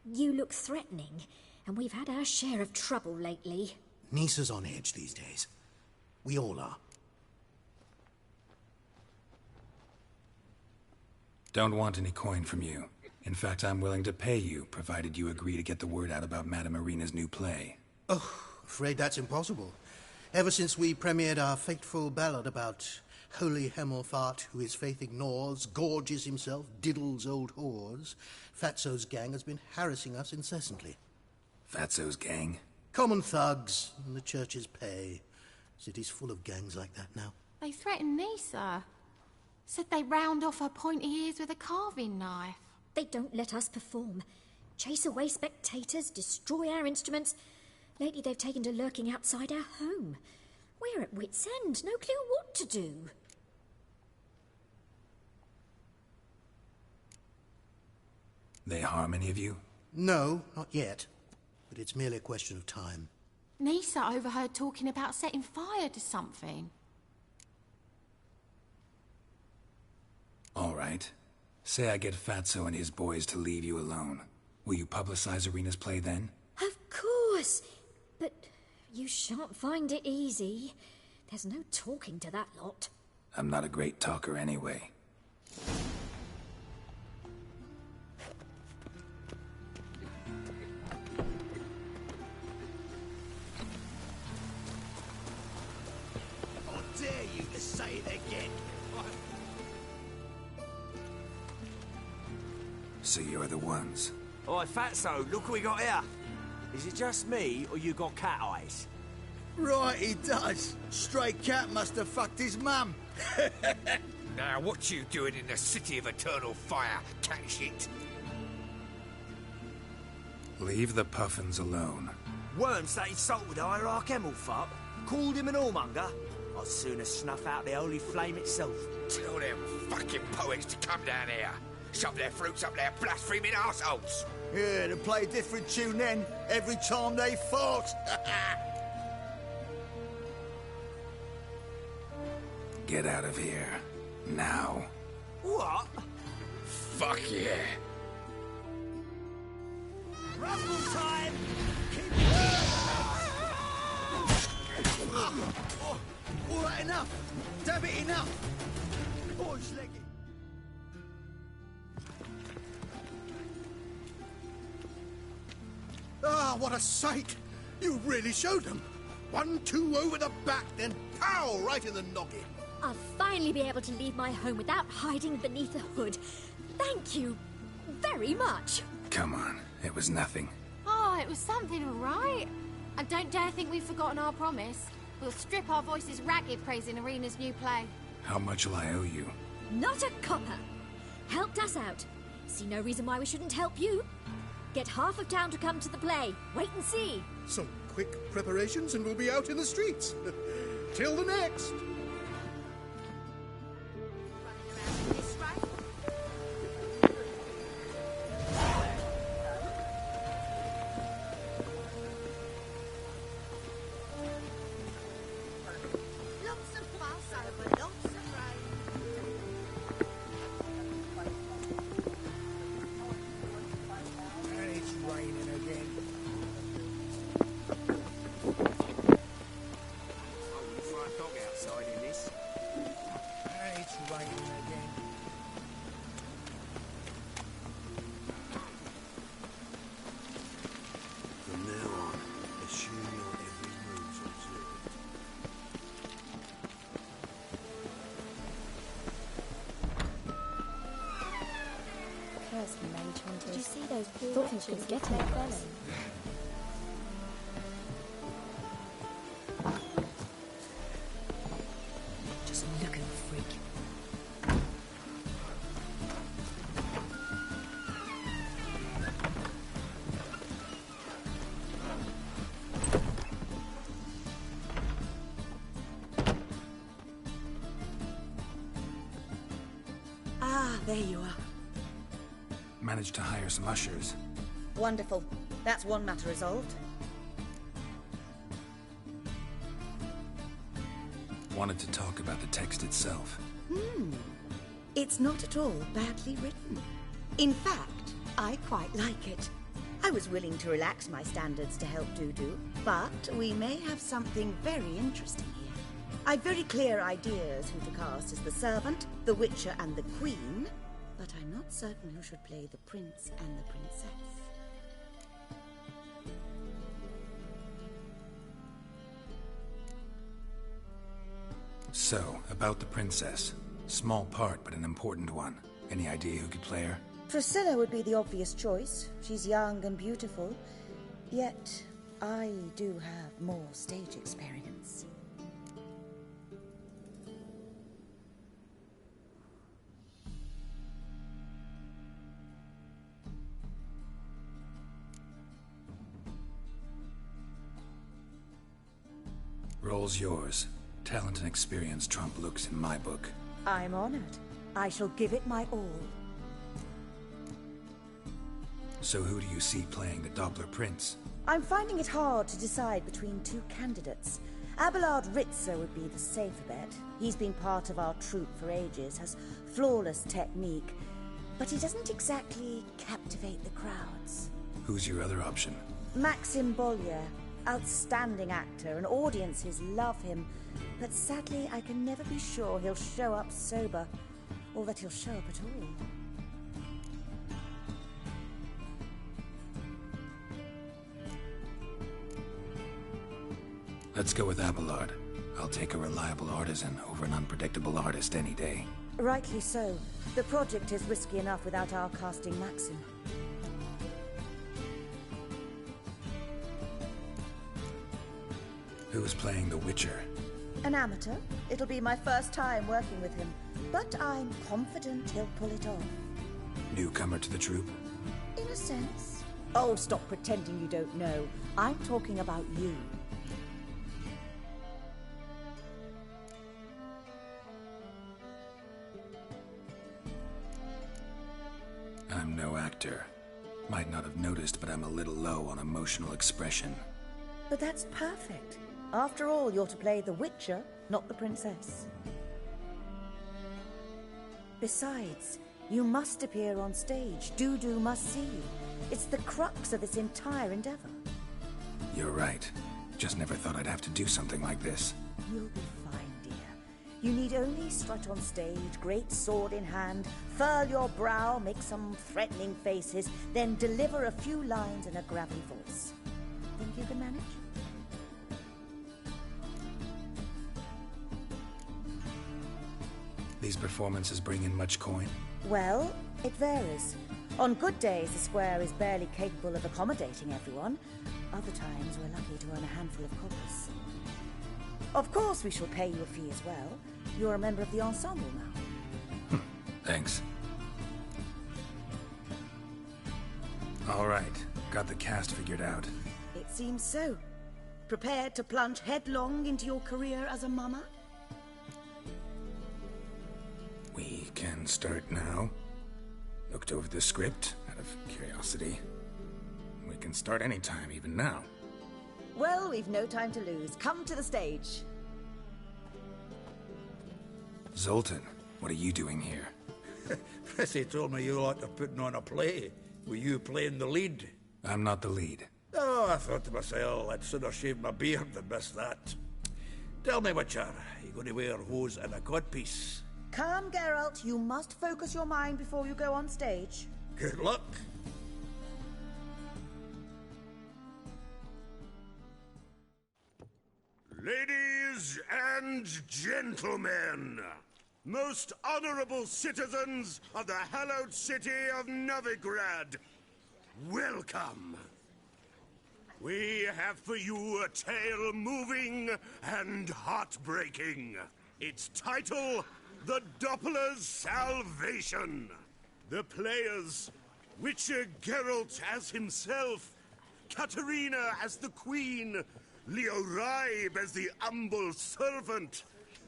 You look threatening, and we've had our share of trouble lately. Nisa's on edge these days. We all are. Don't want any coin from you. In fact, I'm willing to pay you, provided you agree to get the word out about Madame Irina's new play. Oh, afraid that's impossible. Ever since we premiered our fateful ballad about holy Hemelfart, who his faith ignores, gorges himself, diddles old whores, Fatso's gang has been harassing us incessantly. Fatso's gang? Common thugs, and the church's pay. City's full of gangs like that now. They threatened Nisa. Said they round off her pointy ears with a carving knife. They don't let us perform. Chase away spectators, destroy our instruments. Lately they've taken to lurking outside our home. We're at wit's end, no clue what to do. They harm any of you? No, not yet. But it's merely a question of time. Nisa overheard talking about setting fire to something. All right. Say I get Fatso and his boys to leave you alone. Will you publicize Irina's play then? Of course. But you shan't find it easy. There's no talking to that lot. I'm not a great talker anyway. How dare you to say it again? So you're the ones. Oi, Fatso, look what we got here. Is it just me, or you got cat eyes? Right, he does. Stray cat must have fucked his mum. Now, what you doing in the city of eternal fire, cat shit? Leave the puffins alone. Worms that insulted Hierarch Hemelfart, called him an whoremonger. I'd sooner snuff out the holy flame itself. Tell them fucking poets to come down here. Shove their fruits up their blaspheming arseholes. Yeah, to play a different tune then, every time they fought. Get out of here. Now. What? Fuck yeah. Ruffle time! All right, enough. Damn it, enough. Boys, leg it. Ah, what a sight! You really showed them. 1-2 over the back, then pow, right in the noggin. I'll finally be able to leave my home without hiding beneath a hood. Thank you very much. Come on, it was nothing. Oh, it was something, all right. And don't dare think we've forgotten our promise. We'll strip our voices ragged praising Irina's new play. How much will I owe you? Not a copper. Helped us out. See no reason why we shouldn't help you. Get half of town to come to the play. Wait and see. Some quick preparations and we'll be out in the streets. Till the next. Did you see those poor wretches could get in their belly? Just look at the freak. there you are. Managed to hire some ushers. Wonderful. That's one matter resolved. Wanted to talk about the text itself. It's not at all badly written. In fact, I quite like it. I was willing to relax my standards to help Dudu, but we may have something very interesting here. I've very clear ideas who to cast as the servant, the witcher and the queen, but I'm not certain who should play the prince and the princess. So, about the princess. Small part, but an important one. Any idea who could play her? Priscilla would be the obvious choice. She's young and beautiful. Yet, I do have more stage experience. Role's yours. Talent and experience trump looks in my book. I'm honored. I shall give it my all. So who do you see playing the Doppler Prince? I'm finding it hard to decide between two candidates. Abelard Ritzer would be the safer bet. He's been part of our troupe for ages, has flawless technique, but he doesn't exactly captivate the crowds. Who's your other option? Maxim Bollier, outstanding actor, and audiences love him, but sadly I can never be sure he'll show up sober, or that he'll show up at all. Let's go with Abelard. I'll take a reliable artisan over an unpredictable artist any day. Rightly so. The project is risky enough without our casting Maxim. Who's playing the Witcher? An amateur. It'll be my first time working with him, but I'm confident he'll pull it off. Newcomer to the troupe? In a sense. Oh, stop pretending you don't know. I'm talking about you. I'm no actor. Might not have noticed, but I'm a little low on emotional expression. But that's perfect. After all, you're to play the Witcher, not the princess. Besides, you must appear on stage. Dudu must see you. It's the crux of this entire endeavor. You're right. Just never thought I'd have to do something like this. You'll be fine, dear. You need only strut on stage, great sword in hand, furl your brow, make some threatening faces, then deliver a few lines in a gravelly voice. Think you can manage? These performances bring in much coin? Well, it varies. On good days, the square is barely capable of accommodating everyone. Other times, we're lucky to earn a handful of coppers. Of course, we shall pay you a fee as well. You're a member of the ensemble now. Thanks. All right. Got the cast figured out. It seems so. Prepared to plunge headlong into your career as a mama? We can start now. Looked over the script out of curiosity. We can start anytime, even now. Well, we've no time to lose. Come to the stage. Zoltan, what are you doing here? Prissy told me you like to putting on a play. Were you playing the lead? I'm not the lead. Oh, I thought to myself, I'd sooner shave my beard than miss that. Tell me, Witcher, you going to wear hose and a codpiece? Calm, Geralt. You must focus your mind before you go on stage. Good luck. Ladies and gentlemen, most honorable citizens of the hallowed city of Novigrad, welcome. We have for you a tale moving and heartbreaking. Its title, The Doppler's Salvation. The players, Witcher Geralt as himself, Katerina as the Queen, Leo Raib as the humble servant,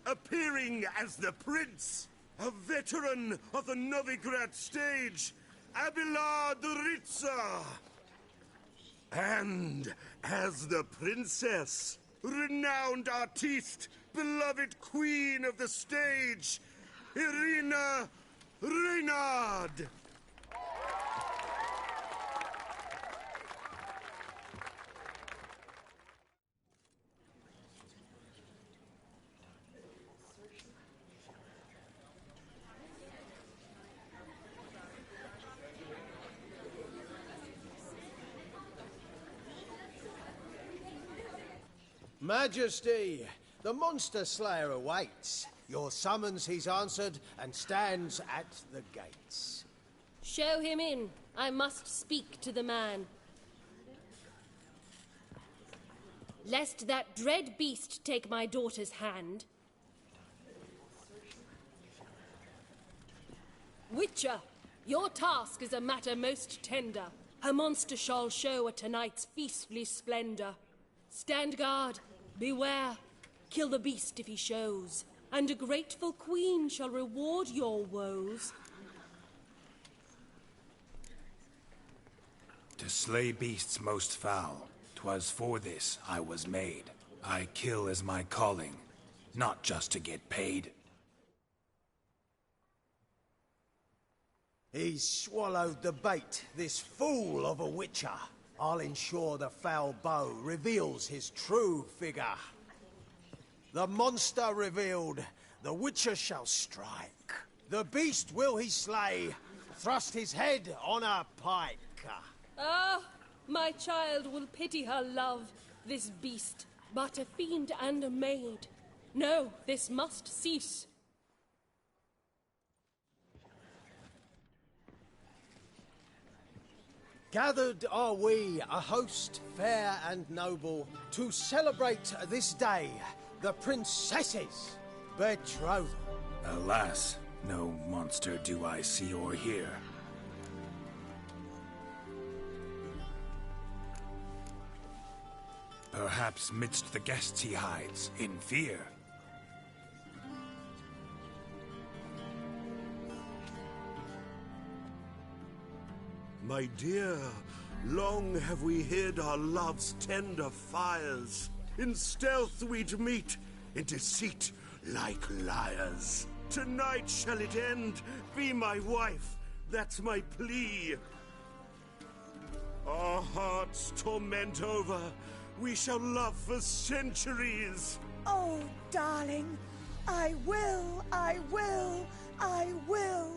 appearing as the Prince, a veteran of the Novigrad stage, Abelard Ritza. And as the princess, renowned artiste, beloved queen of the stage, Irina Reynard. Majesty, the monster slayer awaits. Your summons he's answered and stands at the gates. Show him in. I must speak to the man. Lest that dread beast take my daughter's hand. Witcher, your task is a matter most tender. Her monster shall show at tonight's feastly splendor. Stand guard, beware, kill the beast if he shows, and a grateful queen shall reward your woes. To slay beasts most foul, 'twas for this I was made. I kill as my calling, not just to get paid. He's swallowed the bait, this fool of a witcher. I'll ensure the foul bow reveals his true figure. The monster revealed, the witcher shall strike. The beast will he slay, thrust his head on a pike. Ah, my child will pity her love, this beast, but a fiend and a maid. No, this must cease. Gathered are we, a host fair and noble, to celebrate this day, the princess's betrothal. Alas, no monster do I see or hear. Perhaps midst the guests he hides, in fear. My dear, long have we hid our love's tender fires. In stealth we'd meet, in deceit like liars. Tonight shall it end, be my wife, that's my plea. Our hearts torment over, we shall love for centuries. Oh, darling, I will, I will, I will.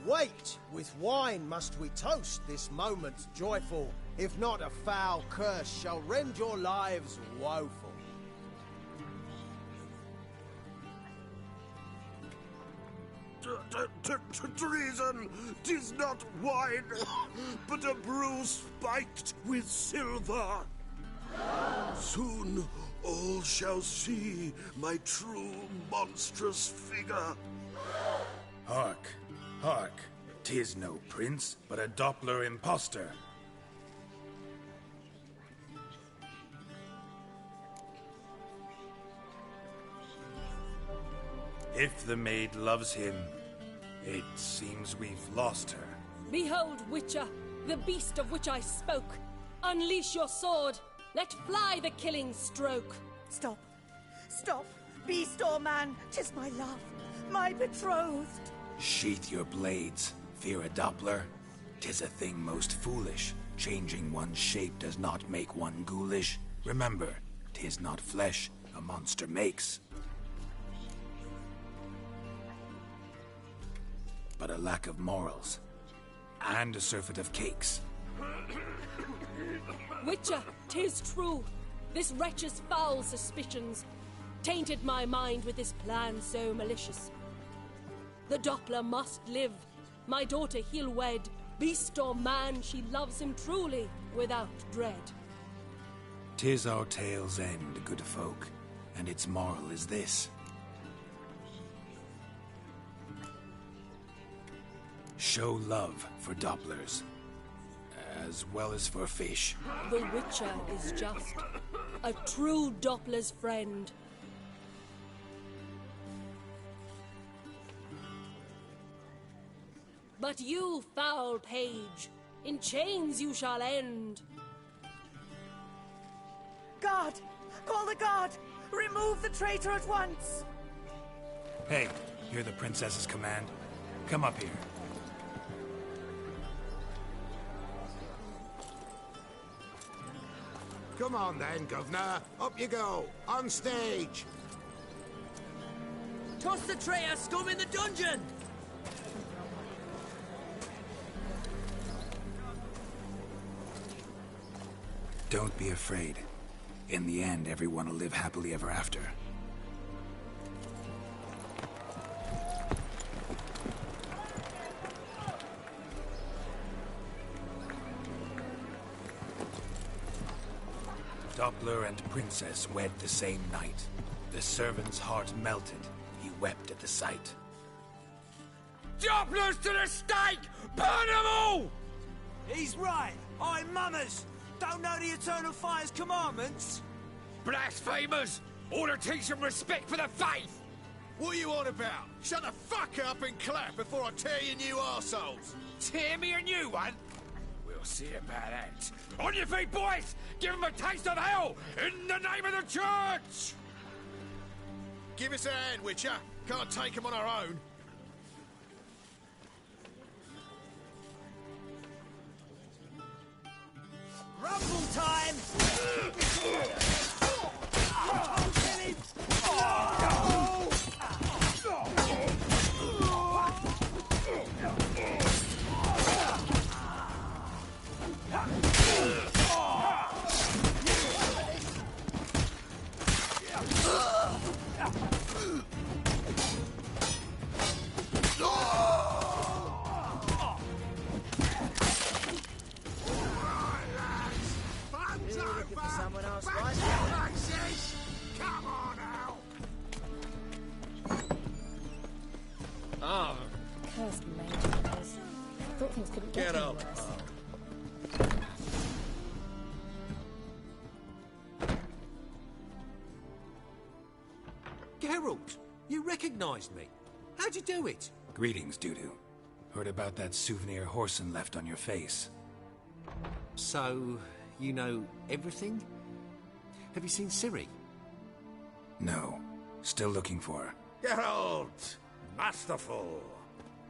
Wait, with wine must we toast this moment joyful. If not, a foul curse shall rend your lives woeful. Treason! 'Tis not wine, but a brew spiked with silver. Soon all shall see my true monstrous figure. Hark, hark, 'tis no prince, but a Doppler impostor. If the maid loves him, it seems we've lost her. Behold, Witcher, the beast of which I spoke. Unleash your sword. Let fly the killing stroke. Stop. Stop. Beast or man, 'tis my love, my betrothed. Sheath your blades, fear a Doppler. 'Tis a thing most foolish. Changing one's shape does not make one ghoulish. Remember, 'tis not flesh a monster makes, but a lack of morals, and a surfeit of cakes. Witcher, 'tis true. This wretch's foul suspicions tainted my mind with this plan so malicious. The Doppler must live. My daughter he'll wed. Beast or man, she loves him truly, without dread. 'Tis our tale's end, good folk, and its moral is this. Show love for Dopplers, as well as for fish. The Witcher is just a true Doppler's friend. But you, foul page, in chains you shall end. Guard! Call the guard! Remove the traitor at once! Hey, hear the princess's command? Come up here. Come on then, Governor. Up you go. On stage. Toss the traitor scum in the dungeon! Don't be afraid. In the end, everyone will live happily ever after. Doppler and Princess wed the same night. The servant's heart melted. He wept at the sight. Doppler's to the stake! Burn them all! He's right. I'm mummers. Don't know the Eternal Fire's commandments? Blasphemers! Ought to teach them respect for the faith! What are you on about? Shut the fuck up and clap before I tear you new arseholes! Tear me a new one? We'll see about that. On your feet, boys! Give them a taste of hell in the name of the church! Give us a hand, Witcher. Can't take them on our own. Rumble time! Someone else, right? Come on now! Oh. Cursed mage. I thought things couldn't get any up. worse. Geralt, you recognized me. How'd you do it? Greetings, Dudu. Heard about that souvenir Horson left on your face. So, you know everything? Have you seen Ciri? No. Still looking for her. Geralt! Masterful!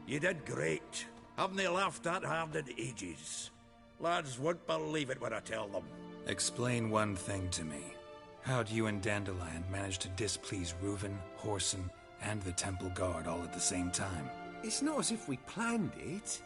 You did great. Haven't they laughed that hard in ages? Lads won't believe it when I tell them. Explain one thing to me. How'd you and Dandelion manage to displease Reuven, Horson, and the Temple Guard all at the same time? It's not as if we planned it.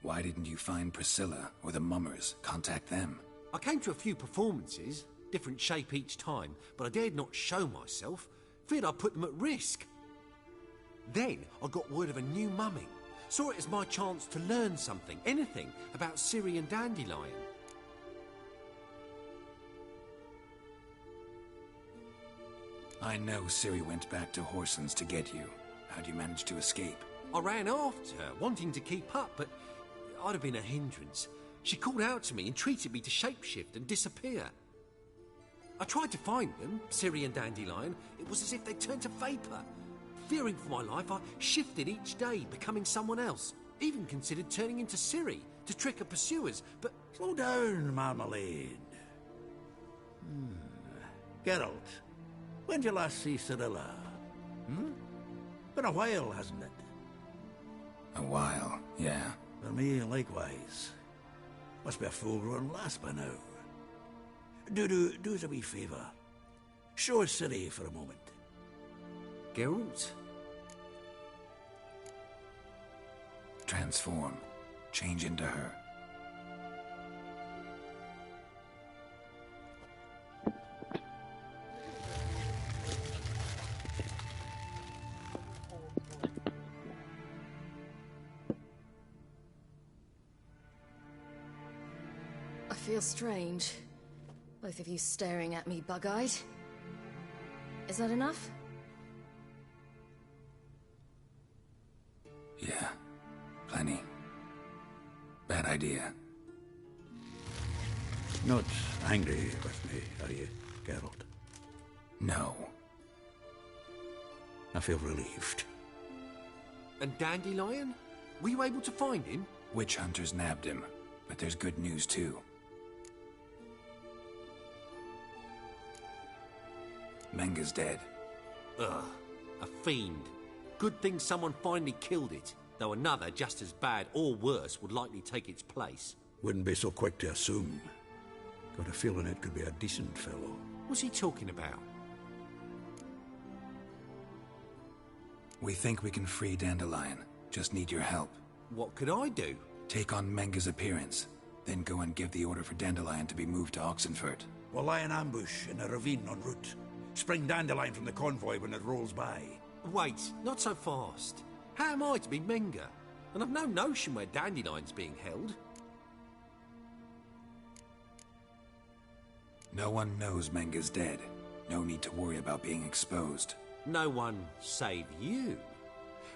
Why didn't you find Priscilla or the Mummers? Contact them. I came to a few performances, different shape each time, but I dared not show myself. Feared I'd put them at risk. Then I got word of a new mumming. Saw it as my chance to learn something, anything, about Ciri and Dandelion. I know Ciri went back to Horson's to get you. How'd you manage to escape? I ran after her, wanting to keep up, but I'd have been a hindrance. She called out to me, entreated me to shapeshift and disappear. I tried to find them, Ciri and Dandelion. It was as if they turned to vapour. Fearing for my life, I shifted each day, becoming someone else. Even considered turning into Ciri to trick her pursuers, but... Slow down, Marmalade. Geralt, when did you last see Cirilla? Been a while, hasn't it? A while, yeah. For me, likewise. Must be a full-grown lass by now. Do us a wee favour. Show us Ciri for a moment. Geralt? Transform. Change into her. I feel strange. Both of you staring at me bug-eyed. Is that enough? Yeah. Plenty. Bad idea. Not angry with me, are you? Geralt? No. I feel relieved. And Dandelion? Were you able to find him? Witch hunters nabbed him, but there's good news too. Menga's dead. Ugh, a fiend. Good thing someone finally killed it, though another just as bad or worse would likely take its place. Wouldn't be so quick to assume. Got a feeling it could be a decent fellow. What's he talking about? We think we can free Dandelion. Just need your help. What could I do? Take on Menga's appearance, then go and give the order for Dandelion to be moved to Oxenfurt. We'll lie in ambush in a ravine en route. Spring Dandelion from the convoy when it rolls by. Wait, not so fast. How am I to be Menga? And I've no notion where Dandelion's being held. No one knows Menga's dead. No need to worry about being exposed. No one save you.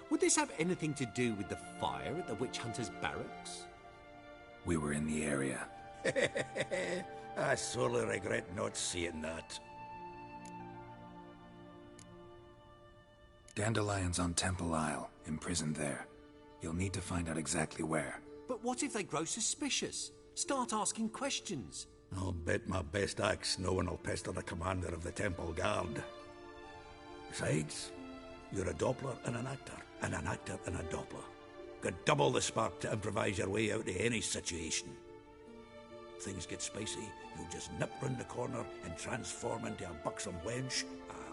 Would this have anything to do with the fire at the witch hunters' barracks? We were in the area. I sorely regret not seeing that. Dandelion's on Temple Isle, imprisoned there. You'll need to find out exactly where. But what if they grow suspicious? Start asking questions? I'll bet my best axe no one will pester the commander of the Temple Guard. Besides, you're a Doppler and an actor and a Doppler. Got double the spark to improvise your way out of any situation. If things get spicy, you'll just nip round the corner and transform into a buxom wench,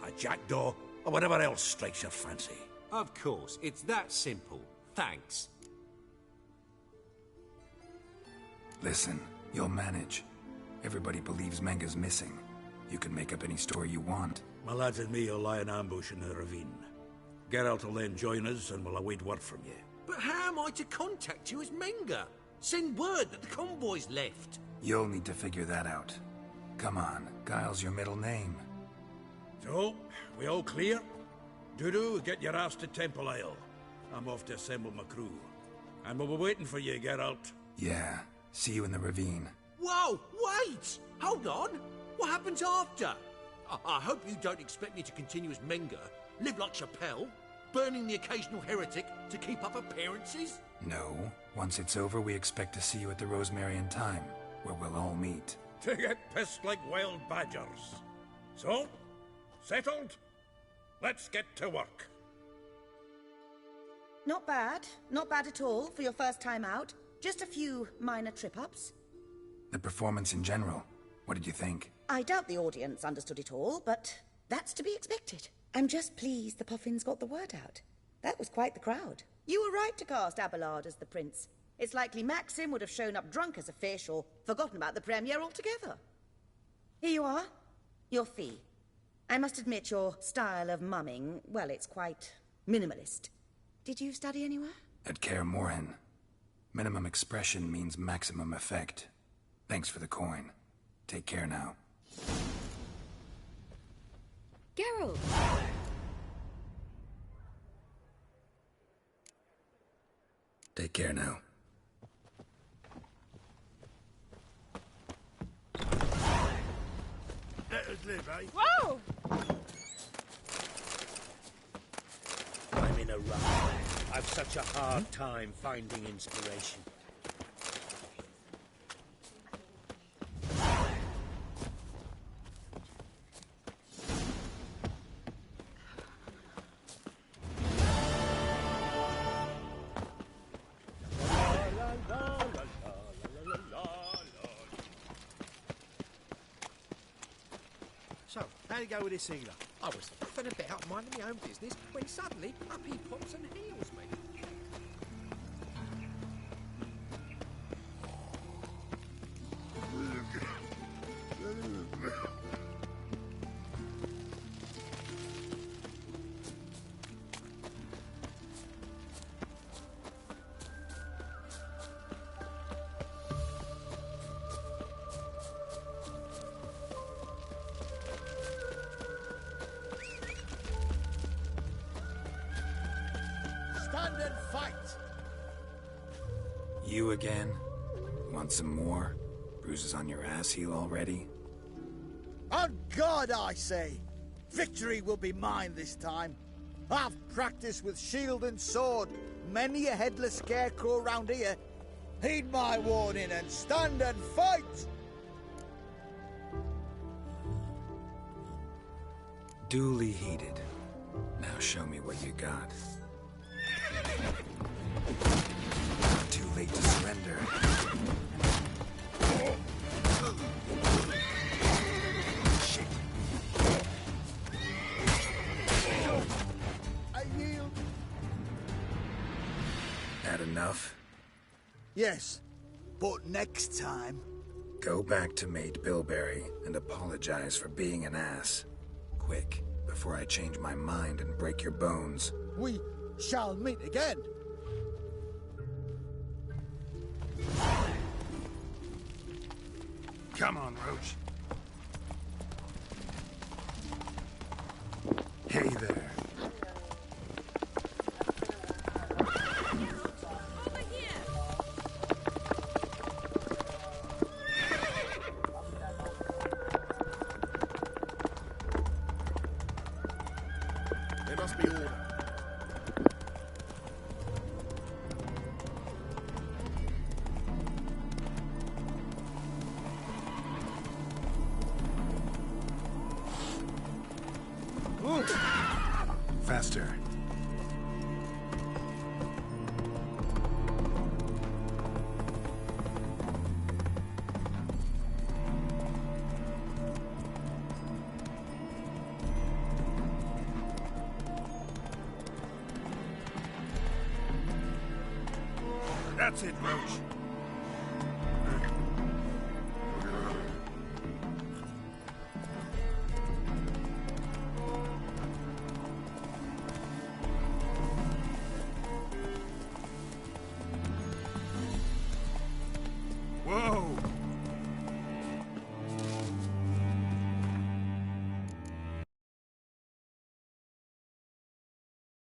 a jackdaw, or whatever else strikes your fancy. Of course, it's that simple. Thanks. Listen, you'll manage. Everybody believes Menga's missing. You can make up any story you want. My lads and me will lie in ambush in the ravine. Geralt will then join us and we'll await word from you. But how am I to contact you as Menga? Send word that the convoy's left. You'll need to figure that out. Come on, Guile's your middle name. So, we all clear? Dudu, get your ass to Temple Isle. I'm off to assemble my crew. And we'll be waiting for you, Geralt. Yeah, see you in the ravine. Whoa, wait! Hold on! What happens after? I hope you don't expect me to continue as Menga, live like Chappelle, burning the occasional heretic to keep up appearances? No. Once it's over, we expect to see you at the Rosemary in Time, where we'll all meet. To get pissed like wild badgers. So, settled? Let's get to work. Not bad. Not bad at all for your first time out. Just a few minor trip-ups. The performance in general, what did you think? I doubt the audience understood it all, but that's to be expected. I'm just pleased the Puffins got the word out. That was quite the crowd. You were right to cast Abelard as the prince. It's likely Maxim would have shown up drunk as a fish or forgotten about the premiere altogether. Here you are. Your fee. I must admit your style of mumming, well, it's quite minimalist. Did you study anywhere? At Kaer Morhen. Minimum expression means maximum effect. Thanks for the coin. Take care now. Geralt! Take care now. Let us live, eh? Whoa! I'm in a rush. I've such a hard time finding inspiration. So, how'd it go with this healer? I was faffing about minding my own business when suddenly up he pops and heals me. Stand and fight! You again? Want some more? Bruises on your ass heal already? On God, I say, victory will be mine this time. I've practiced with shield and sword. Many a headless scarecrow round here. Heed my warning and stand and fight! Duly heeded. Now show me what you got. Too late to surrender. Shit. I yield. That enough? Yes, but next time... Go back to Maid Bilberry and apologize for being an ass. Quick, before I change my mind and break your bones. We shall meet again. Come on, Roach. Hey there. There must be order. Faster. That's it, Roach.